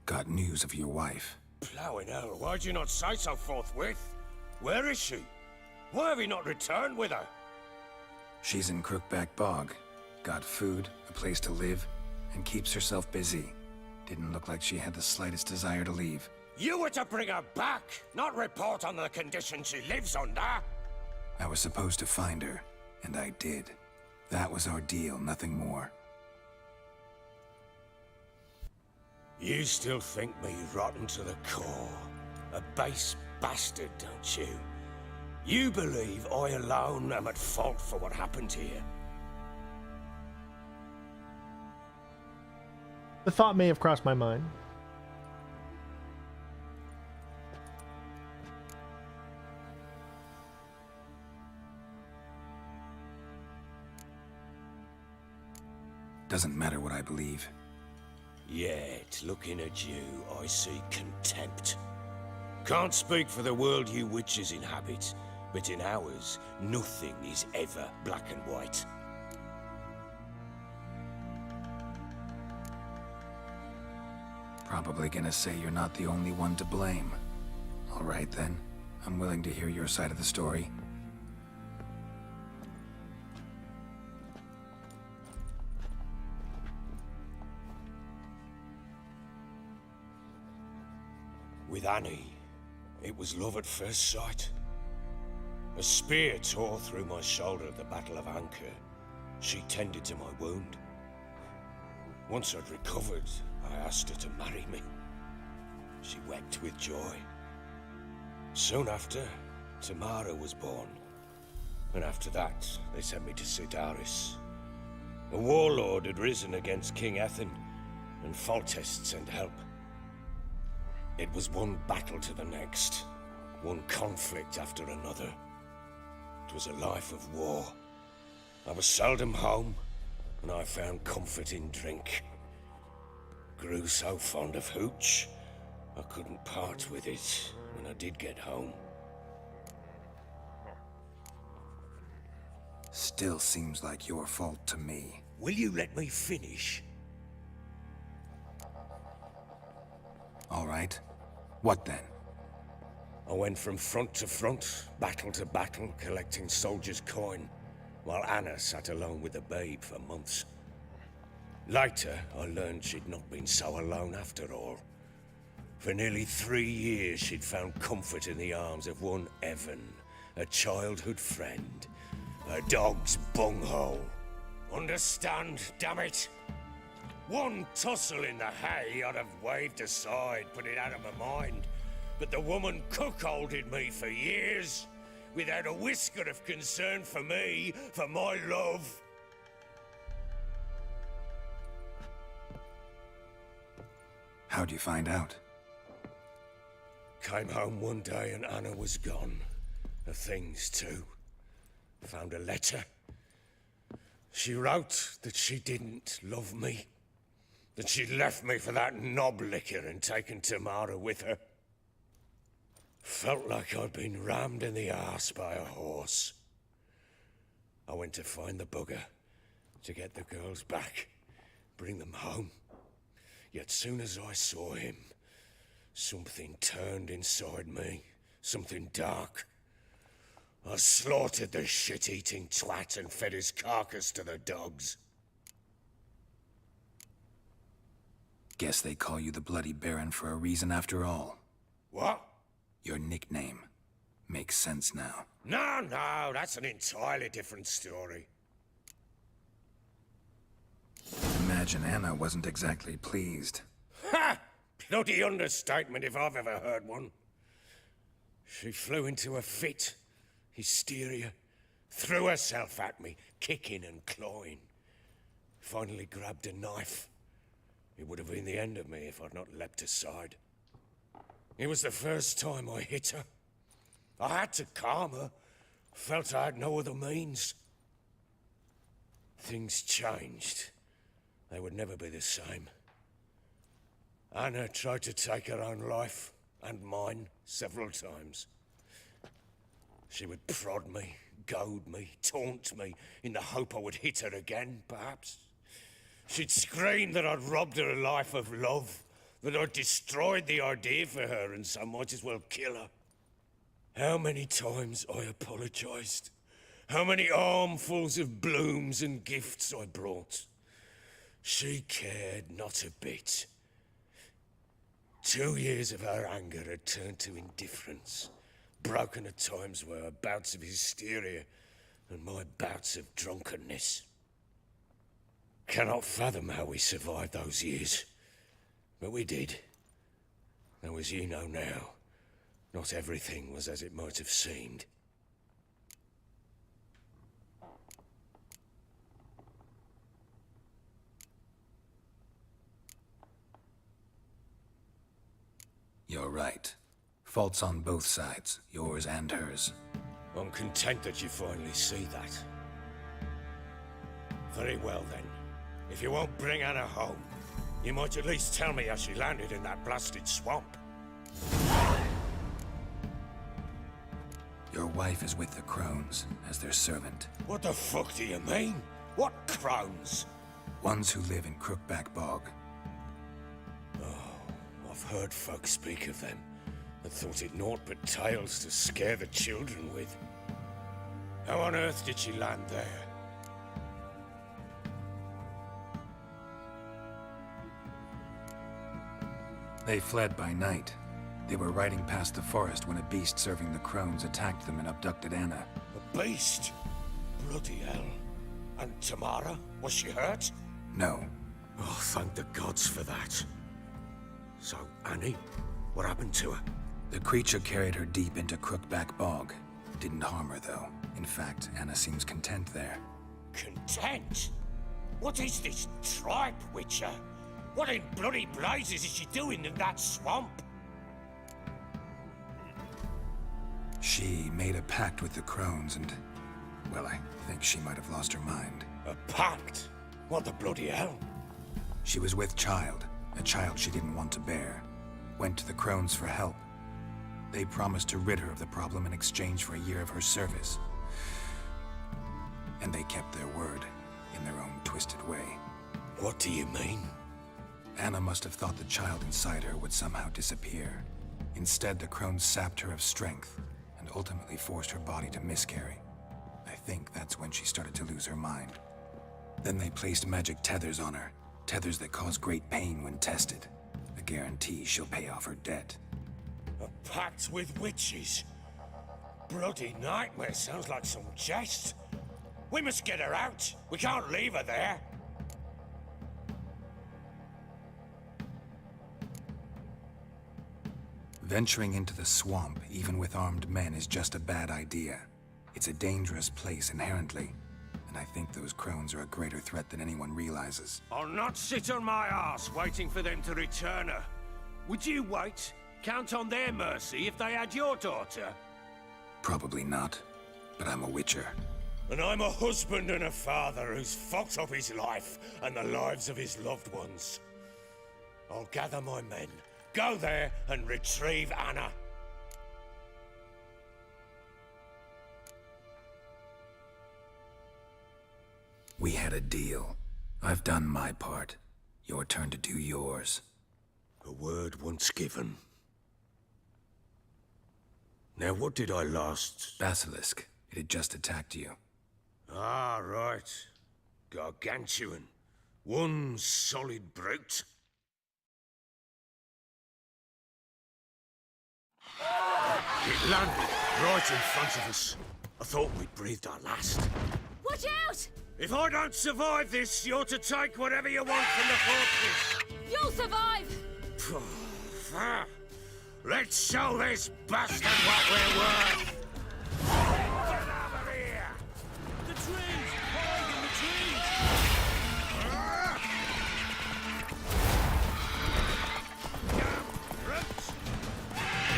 Speaker 5: Got news of your wife.
Speaker 2: Plowing hell, why'd you not say so forthwith? Where is she? Why have you not returned with her?
Speaker 5: She's in Crookback Bog. Got food, a place to live, and keeps herself busy. Didn't look like she had the slightest desire to leave.
Speaker 2: You were to bring her back, not report on the conditions she lives under.
Speaker 5: I was supposed to find her, and I did. That was our deal, nothing more.
Speaker 2: You still think me rotten to the core. A base bastard, don't you? You believe I alone am at fault for what happened here.
Speaker 1: The thought may have crossed my mind.
Speaker 5: Doesn't matter what I believe.
Speaker 2: Yet, looking at you, I see contempt. Can't speak for the world you witches inhabit, but in ours, nothing is ever black and white.
Speaker 5: Probably gonna say you're not the only one to blame. All right then, I'm willing to hear your side of the story.
Speaker 2: With Annie, it was love at first sight. A spear tore through my shoulder at the Battle of Anchor. She tended to my wound. Once I'd recovered, I asked her to marry me. She wept with joy. Soon after, Tamara was born. And after that, they sent me to Sidaris. A warlord had risen against King Ethan, and Foltest sent help. It was one battle to the next, one conflict after another. It was a life of war. I was seldom home, and I found comfort in drink. Grew so fond of hooch, I couldn't part with it when I did get home.
Speaker 5: Still seems like your fault to me.
Speaker 2: Will you let me finish?
Speaker 5: All right. What then?
Speaker 2: I went from front to front, battle to battle, collecting soldiers' coin, while Anna sat alone with the babe for months. Later, I learned she'd not been so alone after all. For nearly 3 years, she'd found comfort in the arms of one Evan, a childhood friend, a dog's bunghole. Understand, damn it? One tussle in the hay I'd have waved aside, put it out of my mind. But the woman cuckolded me for years, without a whisker of concern for me, for my love.
Speaker 5: How'd you find out?
Speaker 2: Came home one day and Anna was gone. Her things too. Found a letter. She wrote that she didn't love me. That she'd left me for that knob licker and taken Tamara with her. Felt like I'd been rammed in the arse by a horse. I went to find the bugger, to get the girls back, bring them home. Yet soon as I saw him, something turned inside me, something dark. I slaughtered the shit-eating twat and fed his carcass to the dogs.
Speaker 5: Guess they call you the Bloody Baron for a reason after all.
Speaker 2: What?
Speaker 5: Your nickname. Makes sense now.
Speaker 2: No, that's an entirely different story.
Speaker 5: Imagine Anna wasn't exactly pleased.
Speaker 2: Ha! Bloody understatement if I've ever heard one. She flew into a fit, hysteria, threw herself at me, kicking and clawing. Finally grabbed a knife. It would have been the end of me if I'd not leapt aside. It was the first time I hit her. I had to calm her. Felt I had no other means. Things changed. They would never be the same. Anna tried to take her own life, and mine, several times. She would prod me, goad me, taunt me, in the hope I would hit her again, perhaps. She'd scream that I'd robbed her life of love, that I'd destroyed the idea for her, and so might as well kill her. How many times I apologized. How many armfuls of blooms and gifts I brought. She cared not a bit. 2 years of her anger had turned to indifference, broken at times by her bouts of hysteria and my bouts of drunkenness. Cannot fathom how we survived those years, but we did. Though as you know now, not everything was as it might have seemed.
Speaker 5: You're right. Faults on both sides, yours and hers.
Speaker 2: I'm content that you finally see that. Very well then. If you won't bring Anna home, you might at least tell me how she landed in that blasted swamp.
Speaker 5: Your wife is with the Crones, as their servant.
Speaker 2: What the fuck do you mean? What Crones?
Speaker 5: Ones who live in Crookback Bog.
Speaker 2: Oh, I've heard folk speak of them, and thought it naught but tales to scare the children with. How on earth did she land there?
Speaker 5: They fled by night. They were riding past the forest when a beast serving the Crones attacked them and abducted Anna.
Speaker 2: A beast? Bloody hell. And Tamara? Was she hurt?
Speaker 5: No.
Speaker 2: Oh, thank the gods for that. So, Annie? What happened to her?
Speaker 5: The creature carried her deep into Crookback Bog. Didn't harm her, though. In fact, Anna seems content there.
Speaker 2: Content? What is this tripe, Witcher? What in bloody blazes is she doing in that swamp?
Speaker 5: She made a pact with the Crones and... well, I think she might have lost her mind.
Speaker 2: A pact? What the bloody hell?
Speaker 5: She was with child, a child she didn't want to bear. Went to the Crones for help. They promised to rid her of the problem in exchange for a year of her service. And they kept their word, in their own twisted way.
Speaker 2: What do you mean?
Speaker 5: Anna must have thought the child inside her would somehow disappear. Instead, the Crones sapped her of strength and ultimately forced her body to miscarry. I think that's when she started to lose her mind. Then they placed magic tethers on her, tethers that cause great pain when tested. A guarantee she'll pay off her debt.
Speaker 2: A pact with witches? Bloody nightmare, sounds like some jest. We must get her out. We can't leave her there.
Speaker 5: Venturing into the swamp, even with armed men, is just a bad idea. It's a dangerous place inherently, and I think those Crones are a greater threat than anyone realizes.
Speaker 2: I'll not sit on my arse waiting for them to return her. Would you wait? Count on their mercy if they had your daughter?
Speaker 5: Probably not, but I'm a witcher.
Speaker 2: And I'm a husband and a father who's fucked up his life and the lives of his loved ones. I'll gather my men, go there and retrieve Anna.
Speaker 5: We had a deal. I've done my part. Your turn to do yours.
Speaker 2: A word once given. Now what did I last...
Speaker 5: Basilisk. It had just attacked you.
Speaker 2: Ah, right. Gargantuan. One solid brute. It landed right in front of us. I thought we'd breathed our last.
Speaker 8: Watch out!
Speaker 2: If I don't survive this, you're to take whatever you want from the fortress.
Speaker 8: You'll survive!
Speaker 2: Let's show this bastard what we're worth! Get over here! The trees! Hide in the trees!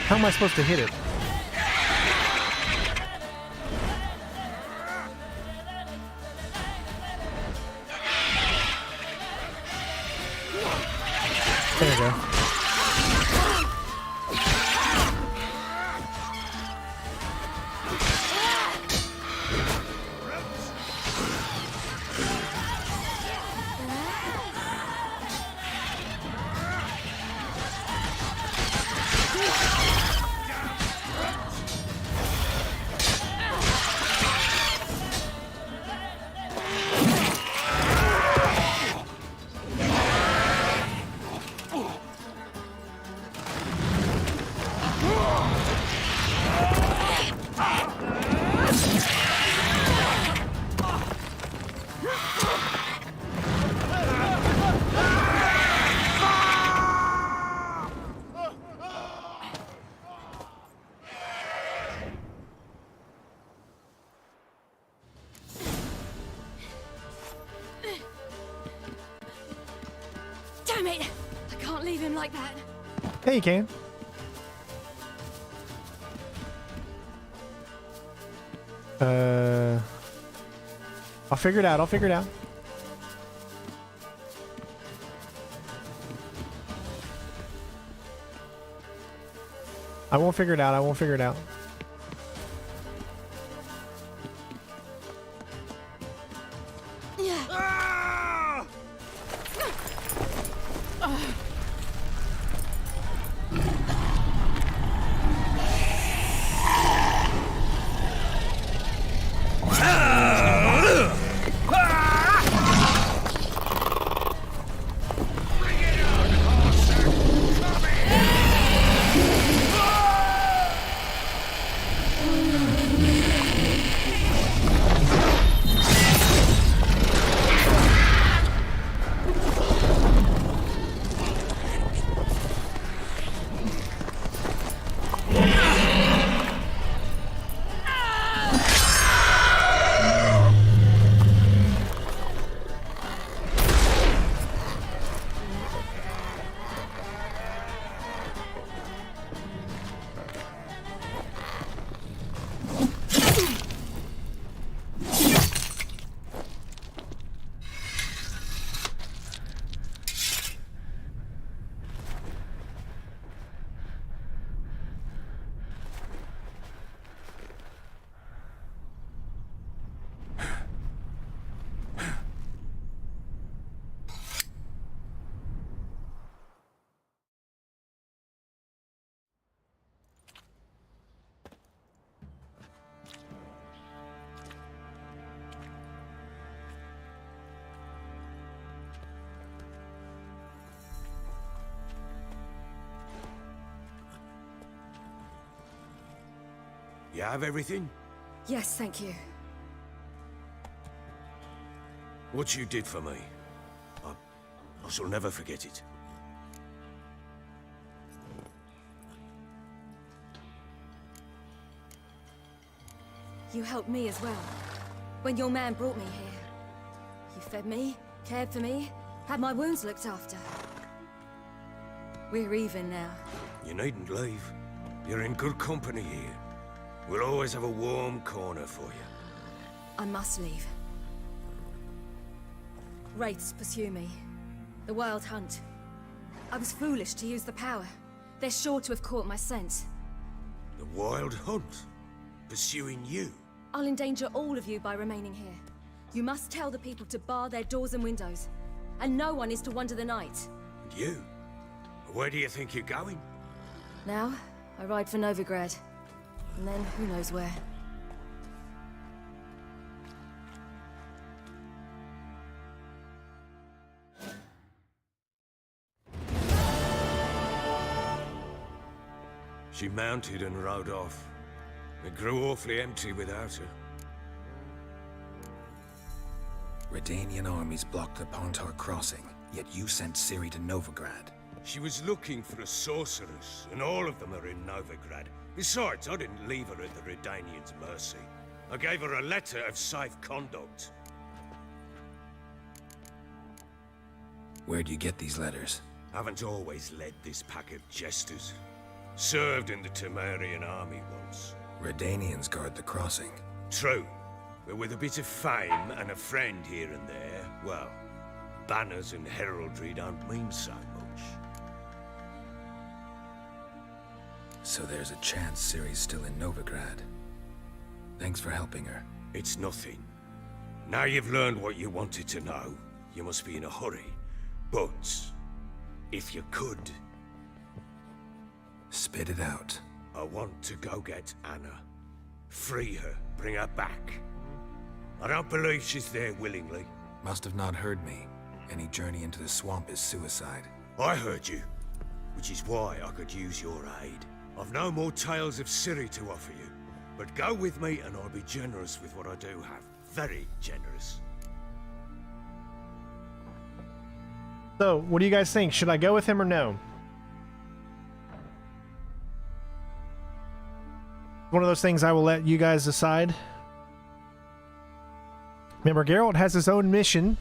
Speaker 1: How am I supposed to hit it? There you go.
Speaker 8: Damn it! I can't leave him like that.
Speaker 1: Yeah, you can. I'll figure it out. I'll figure it out. I won't figure it out. I won't figure it out.
Speaker 2: You have everything?
Speaker 15: Yes, thank you.
Speaker 2: What you did for me, I shall never forget it.
Speaker 15: You helped me as well. When your man brought me here. You fed me, cared for me, had my wounds looked after. We're even now.
Speaker 2: You needn't leave. You're in good company here. We'll always have a warm corner for you.
Speaker 15: I must leave. Wraiths pursue me. The Wild Hunt. I was foolish to use the power. They're sure to have caught my scent.
Speaker 2: The Wild Hunt? Pursuing you?
Speaker 15: I'll endanger all of you by remaining here. You must tell the people to bar their doors and windows. And no one is to wander the night.
Speaker 2: And you? Where do you think you're going?
Speaker 15: Now, I ride for Novigrad. And then, who knows where.
Speaker 2: She mounted and rode off. It grew awfully empty without her.
Speaker 5: Redanian armies blocked the Pontar crossing, yet you sent Ciri to Novigrad.
Speaker 2: She was looking for a sorceress, and all of them are in Novigrad. Besides, I didn't leave her at the Redanians' mercy. I gave her a letter of safe conduct.
Speaker 5: Where'd you get these letters?
Speaker 2: Haven't always led this pack of jesters. Served in the Temerian army once.
Speaker 5: Redanians guard the crossing.
Speaker 2: True. But with a bit of fame and a friend here and there, well, banners and heraldry don't mean so much.
Speaker 5: So there's a chance Ciri's still in Novigrad. Thanks for helping her.
Speaker 2: It's nothing. Now you've learned what you wanted to know, you must be in a hurry. But, if you could...
Speaker 5: Spit it out.
Speaker 2: I want to go get Anna. Free her, bring her back. I don't believe she's there willingly.
Speaker 5: Must have not heard me. Any journey into the swamp is suicide.
Speaker 2: I heard you, which is why I could use your aid. I've no more tales of Ciri to offer you, but go with me and I'll be generous with what I do have. Very generous.
Speaker 1: So, what do you guys think? Should I go with him or no? One of those things I will let you guys decide. Remember, Geralt has his own mission.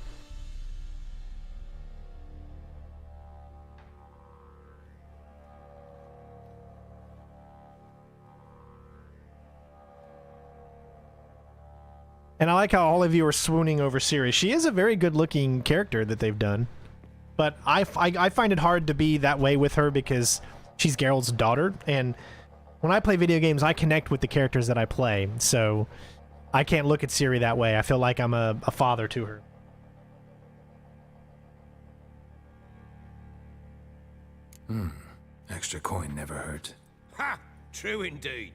Speaker 1: And I like how all of you are swooning over Ciri. She is a very good-looking character that they've done. But I find it hard to be that way with her because she's Geralt's daughter, and when I play video games, I connect with the characters that I play, so I can't look at Ciri that way. I feel like I'm a father to her.
Speaker 5: Extra coin never hurt.
Speaker 2: Ha! True indeed.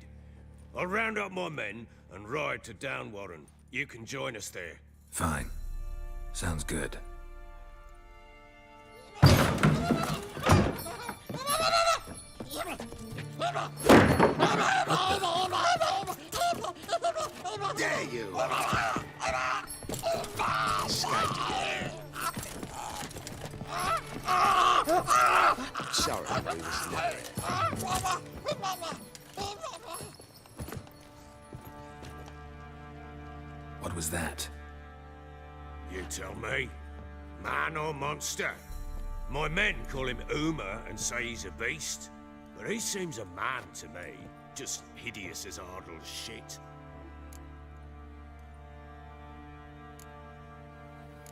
Speaker 2: I'll round up my men and ride to Downwarren. You can join us there.
Speaker 5: Fine. Sounds good.
Speaker 2: There you are.
Speaker 14: Sorry, we was late.
Speaker 5: What was that?
Speaker 2: You tell me. Man or monster? My men call him Uma and say he's a beast, but he seems a man to me. Just hideous as Ardle's shit.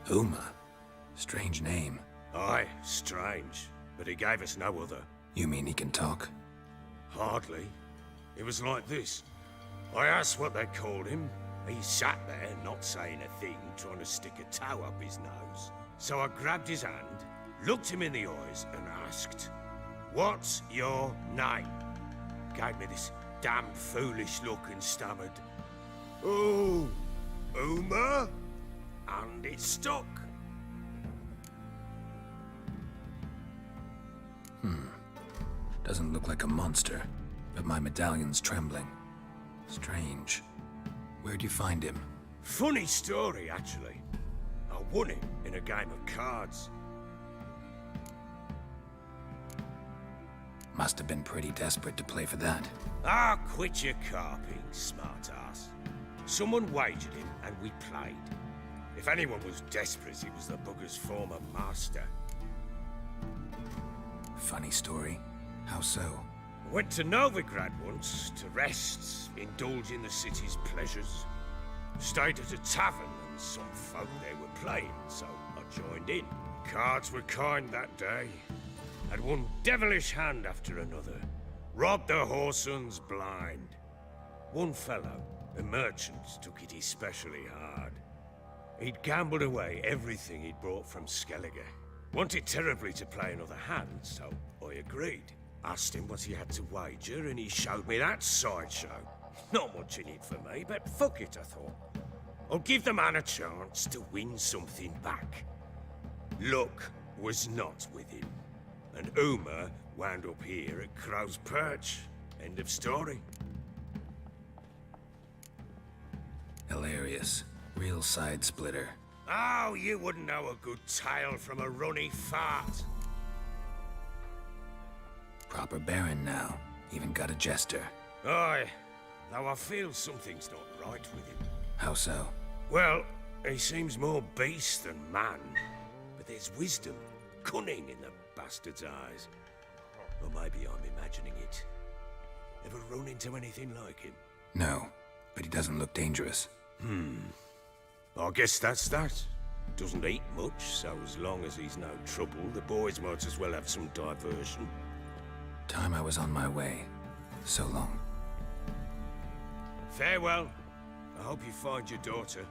Speaker 5: Uma? Strange name.
Speaker 2: Aye, strange. But he gave us no other.
Speaker 5: You mean he can talk?
Speaker 2: Hardly. It was like this. I asked what they called him. He sat there, not saying a thing, trying to stick a toe up his nose. So I grabbed his hand, looked him in the eyes, and asked, "What's your name?" Gave me this damn foolish look and stammered, "Oh, Uma?" And it stuck.
Speaker 5: Doesn't look like a monster, but my medallion's trembling. Strange. Where'd you find him?
Speaker 2: Funny story, actually. I won him in a game of cards.
Speaker 5: Must have been pretty desperate to play for that.
Speaker 2: Ah, quit your carping, smartass. Someone wagered him, and we played. If anyone was desperate, it was the bugger's former master.
Speaker 5: Funny story. How so?
Speaker 2: I went to Novigrad once to rest, indulge in the city's pleasures. Stayed at a tavern, and some folk there were playing, so I joined in. Cards were kind that day. Had one devilish hand after another. Robbed the whoresons blind. One fellow, a merchant, took it especially hard. He'd gambled away everything he'd brought from Skellige. Wanted terribly to play another hand, so I agreed. Asked him what he had to wager, and he showed me that sideshow. Not much in it for me, but fuck it, I thought. I'll give the man a chance to win something back. Luck was not with him, and Uma wound up here at Crow's Perch. End of story.
Speaker 5: Hilarious. Real side splitter.
Speaker 2: Oh, you wouldn't know a good tale from a runny fart.
Speaker 5: Proper baron now. Even got a jester.
Speaker 2: Aye, though I feel something's not right with him.
Speaker 5: How so?
Speaker 2: Well, he seems more beast than man. But there's wisdom, cunning in the bastard's eyes. Or maybe I'm imagining it. Ever run into anything like him?
Speaker 5: No, but he doesn't look dangerous.
Speaker 2: I guess that's that. Doesn't eat much, so as long as he's no trouble, the boys might as well have some diversion.
Speaker 5: Time I was on my way. So long.
Speaker 2: Farewell. I hope you find your daughter.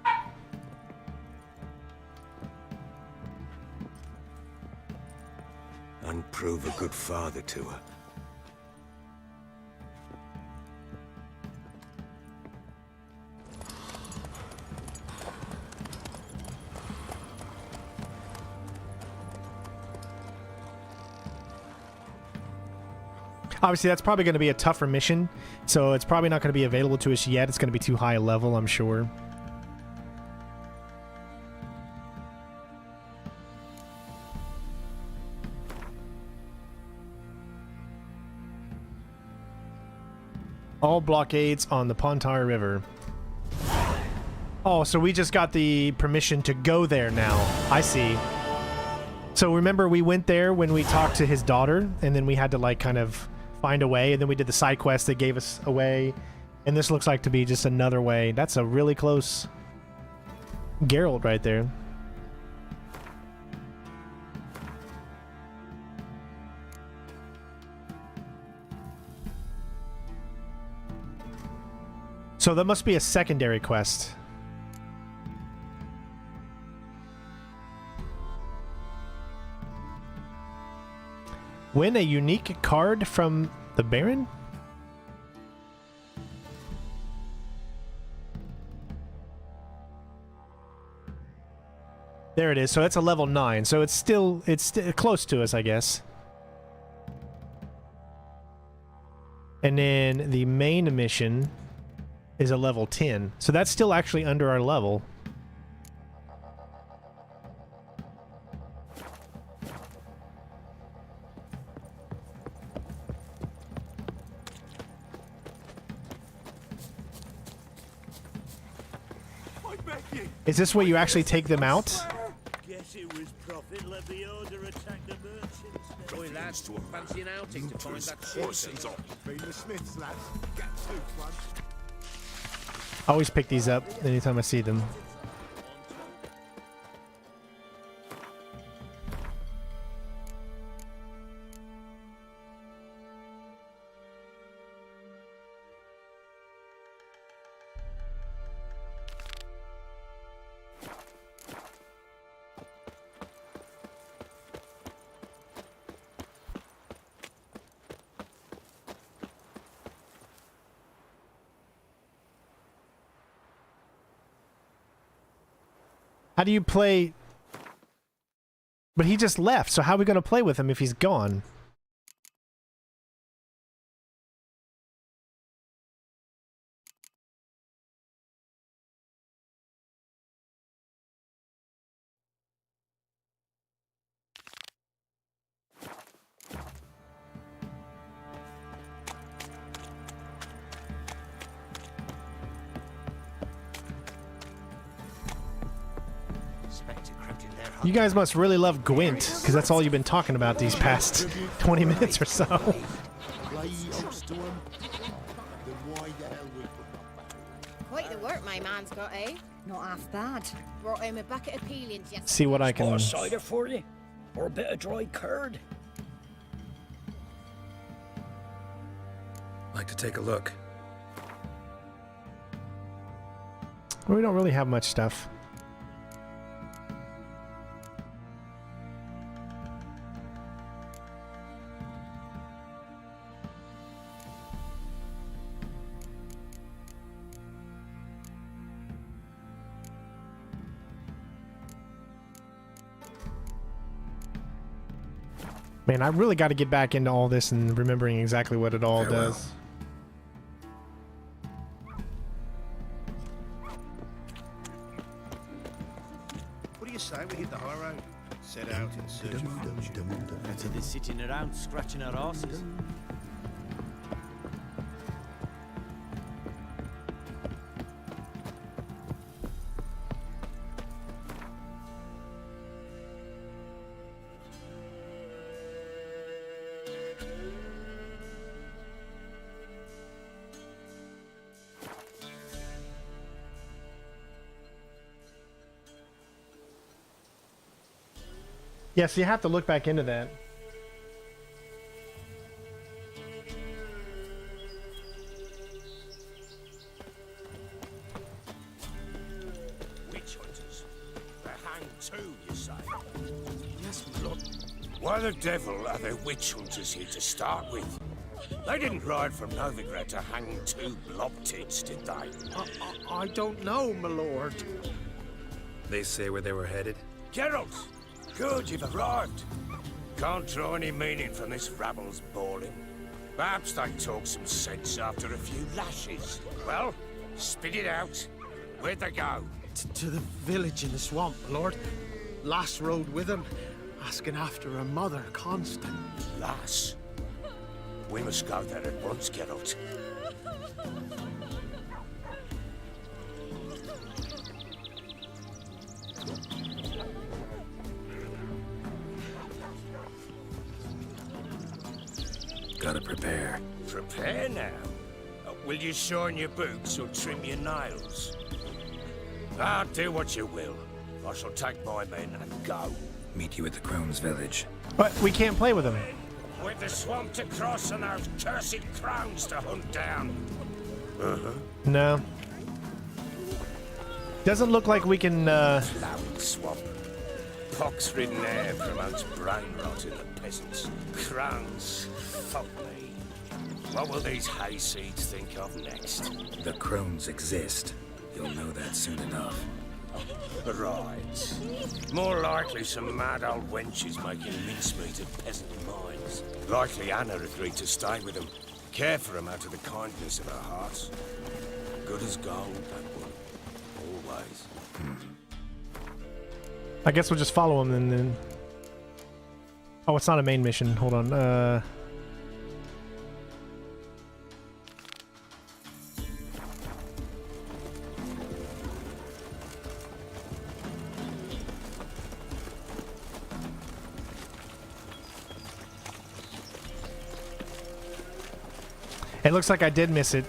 Speaker 2: And prove a good father to her.
Speaker 1: Obviously, that's probably going to be a tougher mission, so it's probably not going to be available to us yet. It's going to be too high a level, I'm sure. All blockades on the Pontar River. Oh, so we just got the permission to go there now. I see. So remember we went there when we talked to his daughter, and then we had to like kind of find a way, and then we did the side quest that gave us a way, and this looks like to be just another way. That's a really close Geralt right there. So that must be a secondary quest. Win a unique card from the Baron? There it is. So that's a level 9. So it's still close to us, I guess. And then the main mission is a level 10. So that's still actually under our level. Is this where you actually take them out?
Speaker 16: Guess it was profit let the order attack the merchants.
Speaker 14: Boy, lads, fancy an outing to find that
Speaker 16: Horses on. Been the Smiths, lads. Get two, one.
Speaker 1: I always pick these up anytime I see them. How do you play? But he just left, so how are we going to play with him if he's gone? You guys must really love Gwent, because that's all you've been talking about these past 20 minutes or so.
Speaker 17: Quite the work my man's got, eh?
Speaker 6: Not half bad.
Speaker 17: Brought him a bucket of peelings yesterday.
Speaker 1: See what I can...
Speaker 18: cider for you? Or a bit of dry curd?
Speaker 5: Like to take a look.
Speaker 1: We don't really have much stuff. Man, I really got to get back into all this and remembering exactly what it all does.
Speaker 16: What do you say we hit the high road? Set out in search of fortune.
Speaker 19: Better than sitting around scratching our asses.
Speaker 1: Yeah, so you have to look back into that.
Speaker 2: Witch hunters. They're hanged too, you say? Yes, my lord. Why the devil are there witch hunters here to start with? They didn't ride from Novigrad to hang two blob tits, did they?
Speaker 12: I don't know, my lord.
Speaker 5: They say where they were headed?
Speaker 2: Geralt! Good, you've arrived. Can't draw any meaning from this rabble's bawling. Perhaps they talk some sense after a few lashes. Well, spit it out. Where'd they go?
Speaker 12: To the village in the swamp, my lord. Lass rode with him, asking after her mother, Constant.
Speaker 2: Lass? We must go there at once, Geralt.
Speaker 5: Gotta prepare.
Speaker 2: Prepare now? Will you shorten your boots or trim your nails? Ah, do what you will. I shall take my men and go.
Speaker 5: Meet you at the Crones village.
Speaker 1: But we can't play with them.
Speaker 2: With the swamp to cross and those cursed Crones to hunt down.
Speaker 1: No. Doesn't look like we can,
Speaker 2: Plowing swamp. Pox-ridden air promotes brain rot in the peasants. Crones, fuck me. What will these hayseeds think of next?
Speaker 5: The Crones exist. You'll know that soon enough.
Speaker 2: Right. More likely some mad old wenches making mincemeat of peasant minds. Likely Anna agreed to stay with them. Care for them out of the kindness of her heart. Good as gold, that one. Always.
Speaker 1: I guess we'll just follow them and then... Oh, it's not a main mission. Hold on. It looks like I did miss it.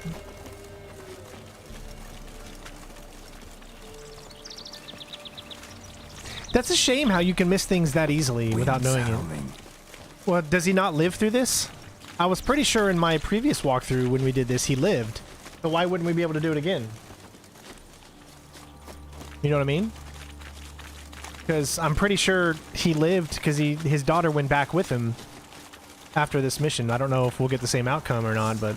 Speaker 1: That's a shame how you can miss things that easily without knowing it. Well, does he not live through this? I was pretty sure in my previous walkthrough when we did this, he lived. So why wouldn't we be able to do it again? You know what I mean? Because I'm pretty sure he lived because his daughter went back with him after this mission. I don't know if we'll get the same outcome or not, but...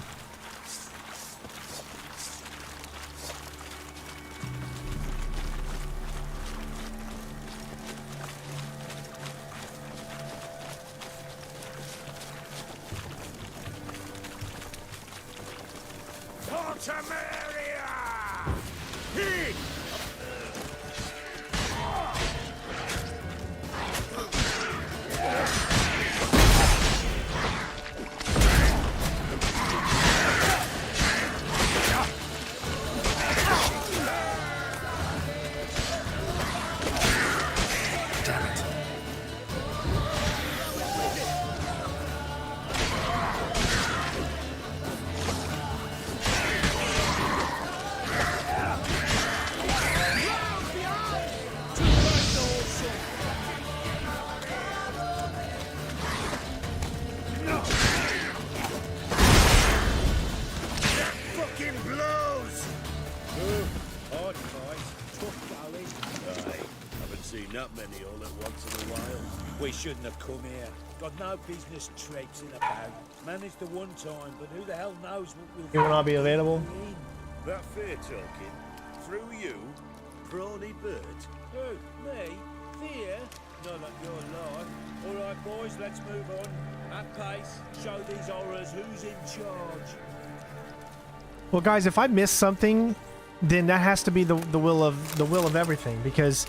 Speaker 16: not many all at once in a while. We shouldn't have come here. Got no business traipsing about. Managed the one time, but who the hell knows what we'll
Speaker 1: You will not be available.
Speaker 16: That fair talking? Through you? Prawny bird? Who? Me? Fear? None of your life. All right, boys, let's move on. At pace. Show these horrors who's in charge.
Speaker 1: Well, guys, if I miss something, then that has to be the will of everything, because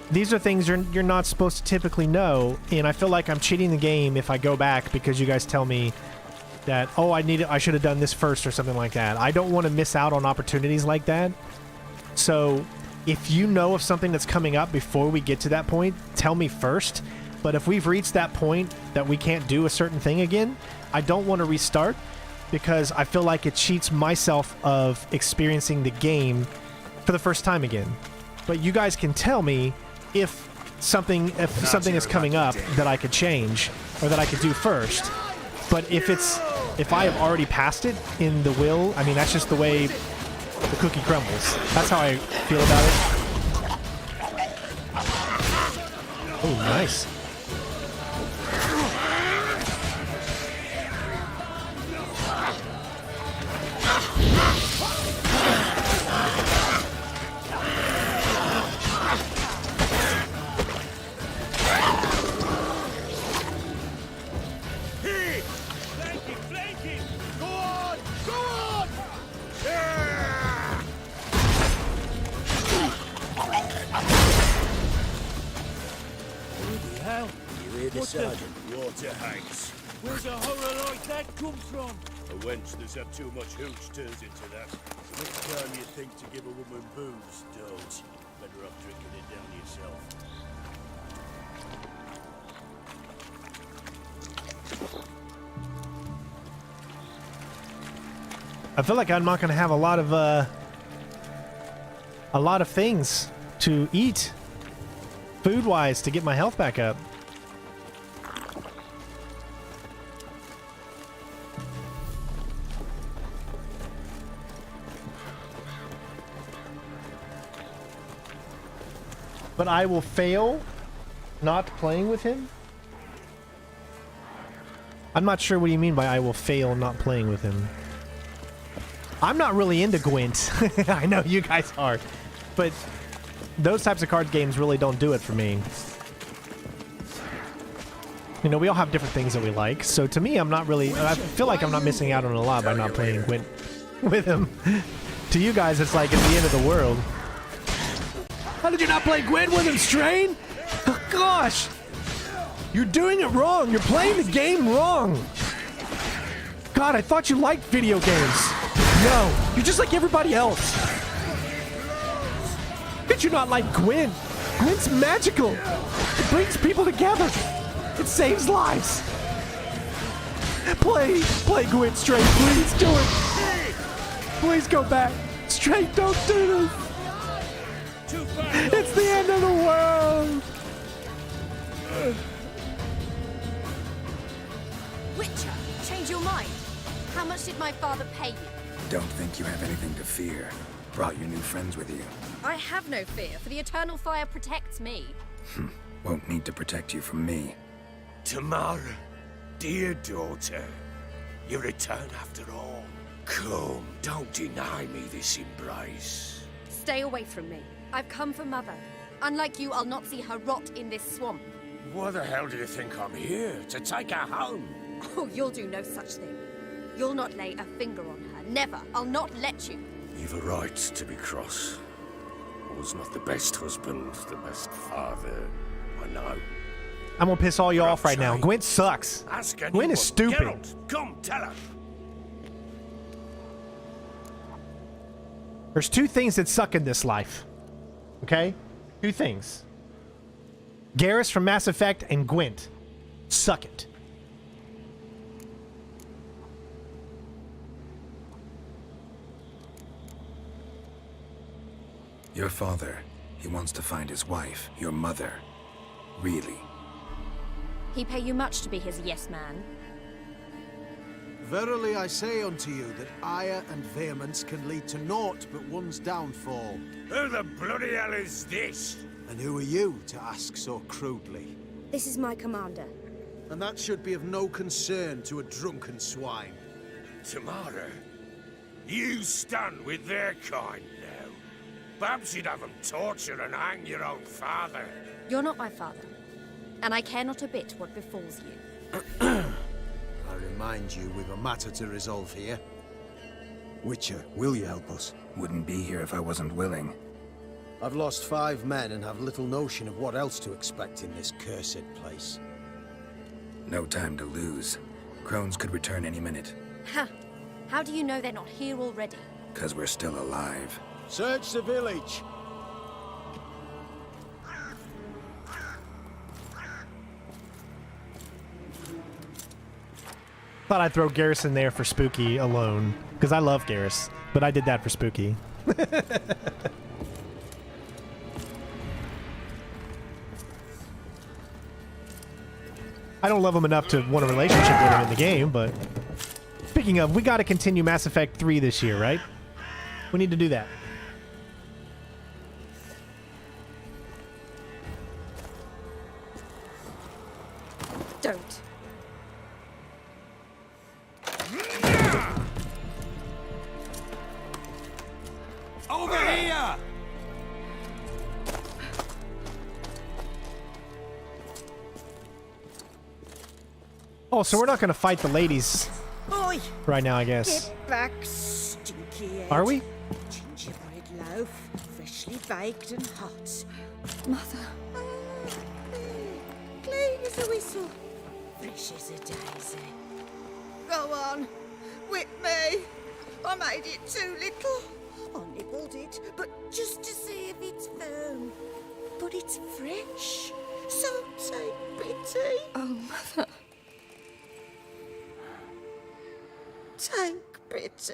Speaker 1: these are things you're not supposed to typically know, and I feel like I'm cheating the game if I go back because you guys tell me that, oh, I should have done this first or something like that. I don't want to miss out on opportunities like that. So if you know of something that's coming up before we get to that point, tell me first. But if we've reached that point that we can't do a certain thing again, I don't want to restart, because I feel like it cheats myself of experiencing the game for the first time again. But you guys can tell me if something is coming up that I could change or that I could do first. But if I have already passed it in the will, I mean, that's just the way the cookie crumbles. That's how I feel about it. Oh, nice.
Speaker 16: Water hanks. Where's a horror like that come from? A wench that's had too much hooch turns into that. The next time you think to give a woman booze, don't. Better off drinking it down yourself.
Speaker 1: I feel like I'm not going to have a lot of things to eat food-wise to get my health back up. But I will fail not playing with him? I'm not sure what you mean by I will fail not playing with him. I'm not really into Gwent. I know you guys are. But those types of card games really don't do it for me. You know, we all have different things that we like. So to me, I'm not really... I feel like I'm not missing out on a lot by not playing Gwent with him. To you guys, it's like it's the end of the world. How did you not play Gwent with him, Strain? Oh, gosh! You're doing it wrong. You're playing the game wrong. God, I thought you liked video games. No, you're just like everybody else. Did you not like Gwent? Gwent's magical. It brings people together. It saves lives. Play Gwent, Strain. Please do it. Please go back. Strain, don't do this. It's the end of the world!
Speaker 15: Witcher, change your mind. How much did my father pay you?
Speaker 5: Don't think you have anything to fear. Brought your new friends with you.
Speaker 15: I have no fear, for the eternal fire protects me.
Speaker 5: Won't need to protect you from me.
Speaker 2: Tamara, dear daughter, you return after all. Come, don't deny me this embrace.
Speaker 15: Stay away from me. I've come for Mother. Unlike you, I'll not see her rot in this swamp.
Speaker 2: Why the hell do you think I'm here? To take her home?
Speaker 15: Oh, you'll do no such thing. You'll not lay a finger on her. Never. I'll not let you.
Speaker 2: You've a right to be cross. I was not the best husband, the best father. I know.
Speaker 1: I'm gonna piss all you off right now. Gwent sucks. Gwent is stupid.
Speaker 2: Geralt, come, tell her.
Speaker 1: There's two things that suck in this life. Okay? Two things. Garrus from Mass Effect and Gwent. Suck it.
Speaker 5: Your father, he wants to find his wife, your mother. Really?
Speaker 15: He pay you much to be his yes man.
Speaker 12: Verily I say unto you that ire and vehemence can lead to naught but one's downfall.
Speaker 2: Who the bloody hell is this?
Speaker 12: And who are you to ask so crudely?
Speaker 4: This is my commander.
Speaker 12: And that should be of no concern to a drunken swine.
Speaker 2: Tamara, you stand with their kind now. Perhaps you'd have them torture and hang your own father.
Speaker 15: You're not my father, and I care not a bit what befalls you.
Speaker 12: I remind you, we've a matter to resolve here. Witcher, will you help us?
Speaker 5: Wouldn't be here if I wasn't willing.
Speaker 12: I've lost 5 men and have little notion of what else to expect in this cursed place.
Speaker 5: No time to lose. Crones could return any minute.
Speaker 15: Ha! How do you know they're not here already?
Speaker 5: 'Cause we're still alive.
Speaker 12: Search the village!
Speaker 1: Thought I'd throw Garrus in there for Spooky alone, because I love Garrus, but I did that for Spooky. I don't love him enough to want a relationship with him in the game, but speaking of, we got to continue Mass Effect 3 this year, right? We need to do that.
Speaker 15: Don't.
Speaker 2: Over here!
Speaker 1: Oh, so we're not going to fight the ladies
Speaker 6: Oi!
Speaker 1: right now, I guess.
Speaker 6: Get back, stinky head.
Speaker 1: Are we?
Speaker 6: Gingerbread loaf, freshly baked and hot.
Speaker 15: Mother.
Speaker 6: Clean as a whistle, fresh as a daisy. Go on, whip me. I made it too little. I nibbled it, but just to see if it's firm. But it's fresh, so take pity.
Speaker 15: Oh, Mother.
Speaker 6: Take pity.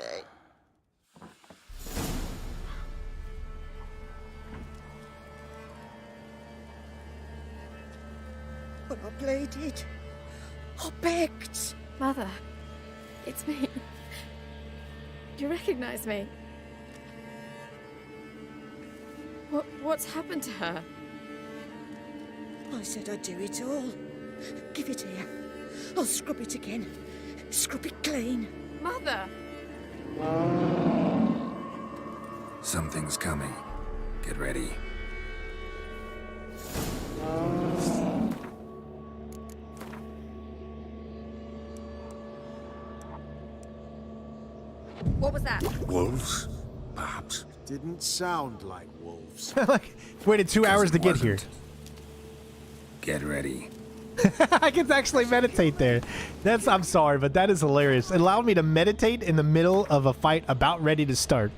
Speaker 6: But I pleaded. I begged.
Speaker 7: Mother, it's me. You recognize me? What's happened to her?
Speaker 6: I said I'd do it all. Give it here. I'll scrub it again. Scrub it clean.
Speaker 7: Mother!
Speaker 5: Something's coming. Get ready.
Speaker 15: What was that?
Speaker 2: Wolves? Perhaps.
Speaker 12: Didn't sound like wolves.
Speaker 1: Like, waited 2 hours to get here.
Speaker 5: Get ready.
Speaker 1: I can actually meditate there. I'm sorry, but that is hilarious. It allowed me to meditate in the middle of a fight about ready to start.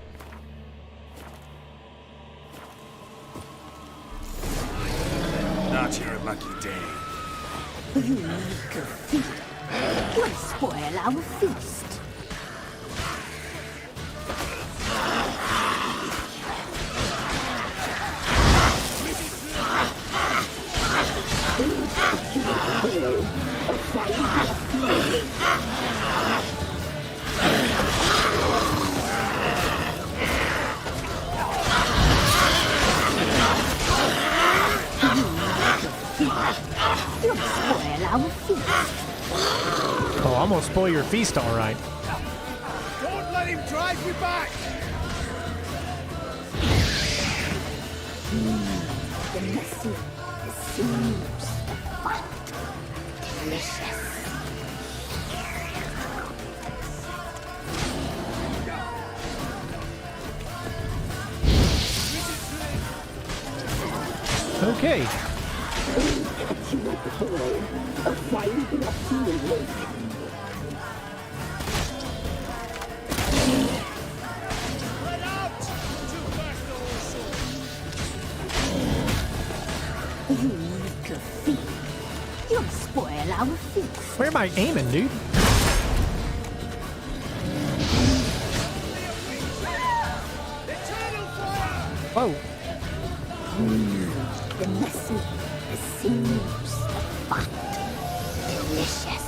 Speaker 2: Not your lucky day.
Speaker 9: You make a feast. You'll spoil our feast.
Speaker 1: Oh, I'm gonna spoil your feast, all right.
Speaker 12: Don't let him drive you back!
Speaker 9: The messy, the seams, the fat, delicious.
Speaker 1: Okay.
Speaker 9: You make a feast. You'll spoil our feast.
Speaker 1: Where am I aiming, dude? Whoa.
Speaker 9: The messy, the seams, the fat, delicious.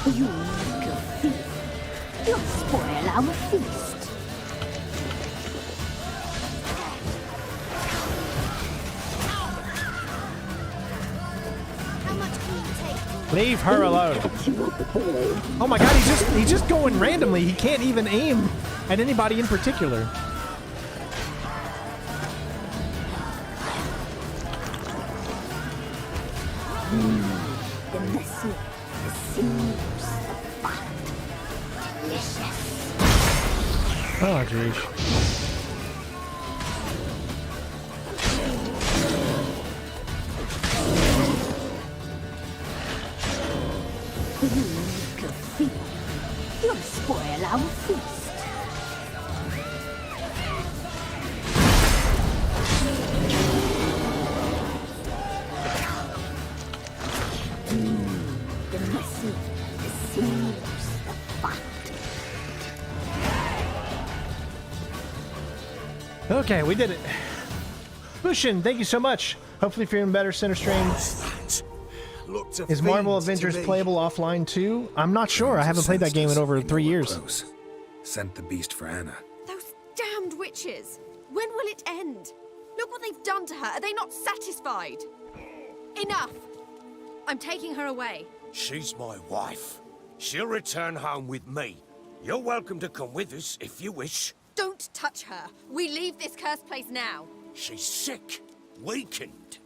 Speaker 9: You little thief. You'll spoil our feast.
Speaker 1: Leave her alone. Oh my god, he's just going randomly. He can't even aim at anybody in particular.
Speaker 9: The messy, the seams, the fat. Delicious.
Speaker 1: Oh jeez.
Speaker 9: You'll spoil our feast. The messy, the seams, the fat.
Speaker 1: Okay, we did it. Bushin, thank you so much. Hopefully feeling better, Center Strain. Is Marvel Avengers playable offline too? I'm not sure. I haven't played that game in over 3 years.
Speaker 5: Close. Sent the beast for Anna.
Speaker 15: Those damned witches! When will it end? Look what they've done to her. Are they not satisfied? Enough! I'm taking her away.
Speaker 2: She's my wife. She'll return home with me. You're welcome to come with us if you wish.
Speaker 15: Don't touch her. We leave this cursed place now.
Speaker 2: She's sick, weakened.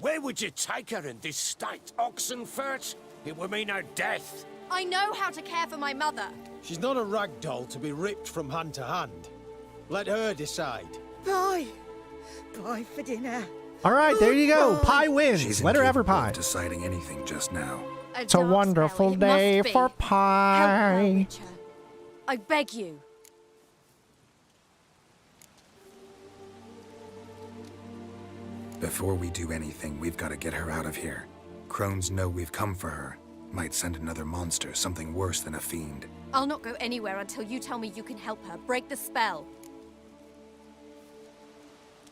Speaker 2: Where would you take her in this state? Oxenfurt? It would mean her death.
Speaker 15: I know how to care for my mother.
Speaker 12: She's not a rag doll to be ripped from hand to hand. Let her decide.
Speaker 6: Bye. Bye for dinner.
Speaker 1: All right, there you go. Pie wins.
Speaker 5: She's
Speaker 1: Let her have her
Speaker 5: incapable
Speaker 1: pie.
Speaker 5: of deciding anything just now.
Speaker 1: It's a wonderful day for pie.
Speaker 15: I beg you.
Speaker 5: Before we do anything, we've got to get her out of here. Crones know we've come for her. Might send another monster, something worse than a fiend.
Speaker 15: I'll not go anywhere until you tell me you can help her. Break the spell.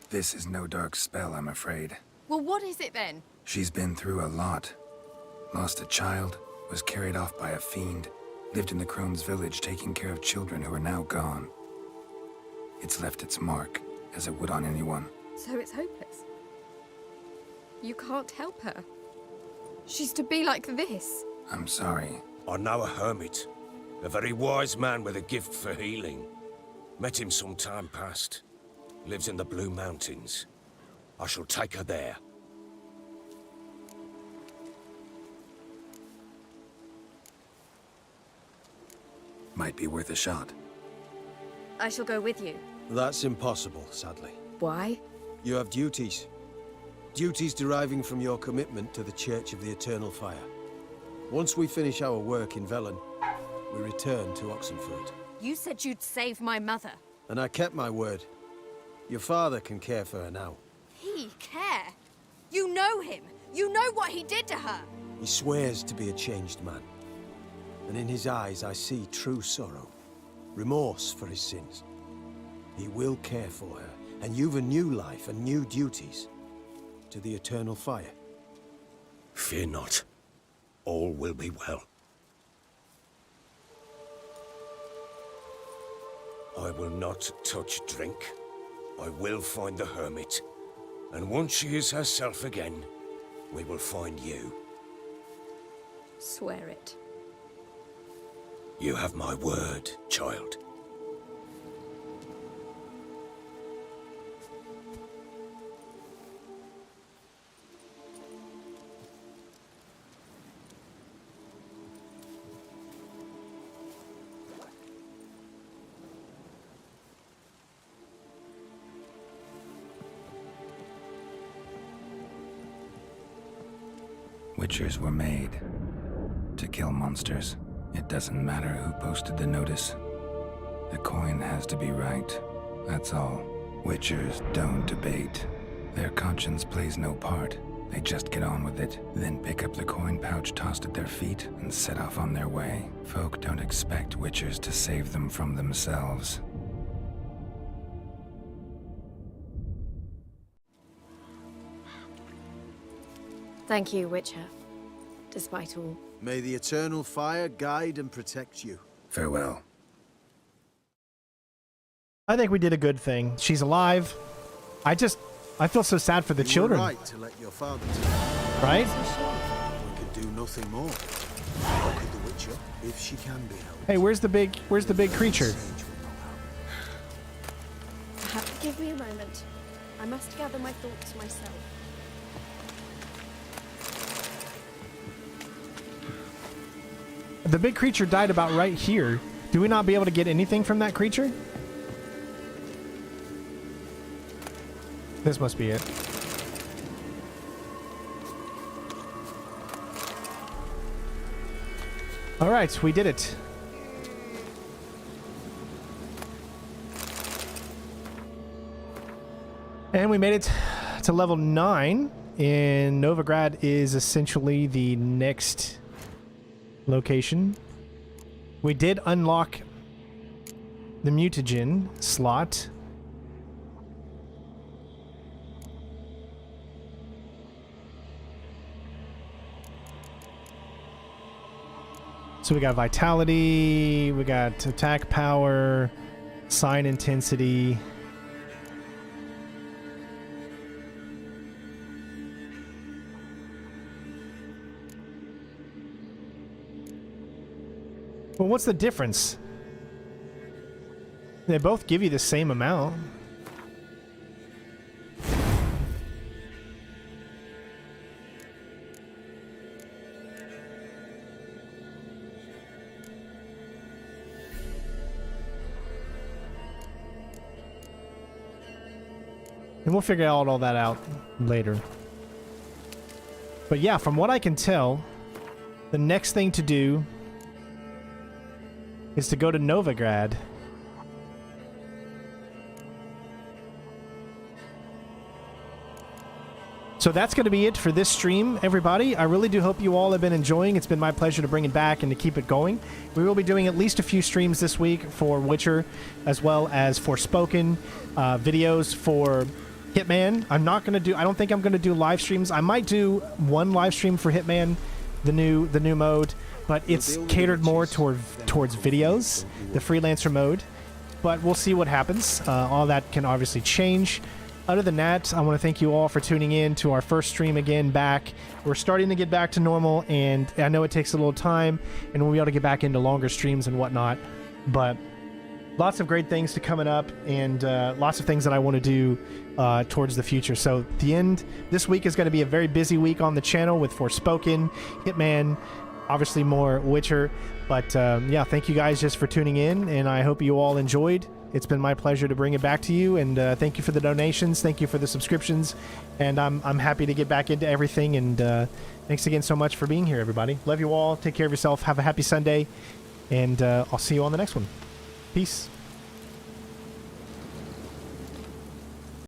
Speaker 5: This is no dark spell, I'm afraid.
Speaker 15: Well, what is it then?
Speaker 5: She's been through a lot. Lost a child, was carried off by a fiend, lived in the Crones village taking care of children who are now gone. It's left its mark, as it would on anyone.
Speaker 15: So it's hopeless. You can't help her. She's to be like this.
Speaker 5: I'm sorry.
Speaker 2: I know a hermit. A very wise man with a gift for healing. Met him some time past. Lives in the Blue Mountains. I shall take her there.
Speaker 5: Might be worth a shot.
Speaker 15: I shall go with you.
Speaker 12: That's impossible, sadly.
Speaker 15: Why?
Speaker 12: You have duties. Duties deriving from your commitment to the Church of the Eternal Fire. Once we finish our work in Velen, we return to Oxenfurt.
Speaker 15: You said you'd save my mother.
Speaker 12: And I kept my word. Your father can care for her now.
Speaker 15: He care? You know him. You know what he did to her.
Speaker 12: He swears to be a changed man. And in his eyes I see true sorrow. Remorse for his sins. He will care for her. And you've a new life and new duties. To the Eternal Fire.
Speaker 2: Fear not. All will be well. I will not touch drink. I will find the hermit. And once she is herself again, we will find you.
Speaker 15: Swear it.
Speaker 2: You have my word, child.
Speaker 5: Witchers were made to kill monsters. It doesn't matter who posted the notice. The coin has to be right. That's all. Witchers don't debate. Their conscience plays no part. They just get on with it, then pick up the coin pouch tossed at their feet and set off on their way. Folk don't expect witchers to save them from themselves.
Speaker 15: Thank you, Witcher. Despite all.
Speaker 12: May the eternal fire guide and protect you.
Speaker 5: Farewell.
Speaker 1: I think we did a good thing. She's alive. I feel so sad for the children.
Speaker 12: You were right to let your father
Speaker 1: Right?
Speaker 12: We could do nothing more. How could the Witcher, if she can be helped?
Speaker 1: Hey, where's the big creature?
Speaker 15: Have to give me a moment. I must gather my thoughts myself.
Speaker 1: The big creature died about right here. Do we not be able to get anything from that creature? This must be it. All right, we did it. And we made it to level 9. And Novigrad is essentially the next location. We did unlock the mutagen slot. So we got vitality, we got attack power, sign intensity. Well, what's the difference? They both give you the same amount. And we'll figure all that out later. But yeah, from what I can tell, the next thing to do is to go to Novigrad. So that's going to be it for this stream, everybody. I really do hope you all have been enjoying. It's been my pleasure to bring it back and to keep it going. We will be doing at least a few streams this week for Witcher, as well as Forspoken, videos for Hitman. I don't think I'm going to do live streams. I might do one live stream for Hitman, the new mode, but it's catered more towards videos, the freelancer mode. But we'll see what happens. All that can obviously change. Other than that, I want to thank you all for tuning in to our first stream again back. We're starting to get back to normal, and I know it takes a little time, and we'll be able to get back into longer streams and whatnot. But lots of great things to coming up, and lots of things that I want to do towards the future. So this week is going to be a very busy week on the channel with Forspoken, Hitman, obviously more Witcher. But yeah, thank you guys just for tuning in, and I hope you all enjoyed. It's been my pleasure to bring it back to you, and thank you for the donations, thank you for the subscriptions, and I'm happy to get back into everything. And thanks again so much for being here, everybody. Love you all. Take care of yourself. Have a happy Sunday, and I'll see you on the next one. Peace.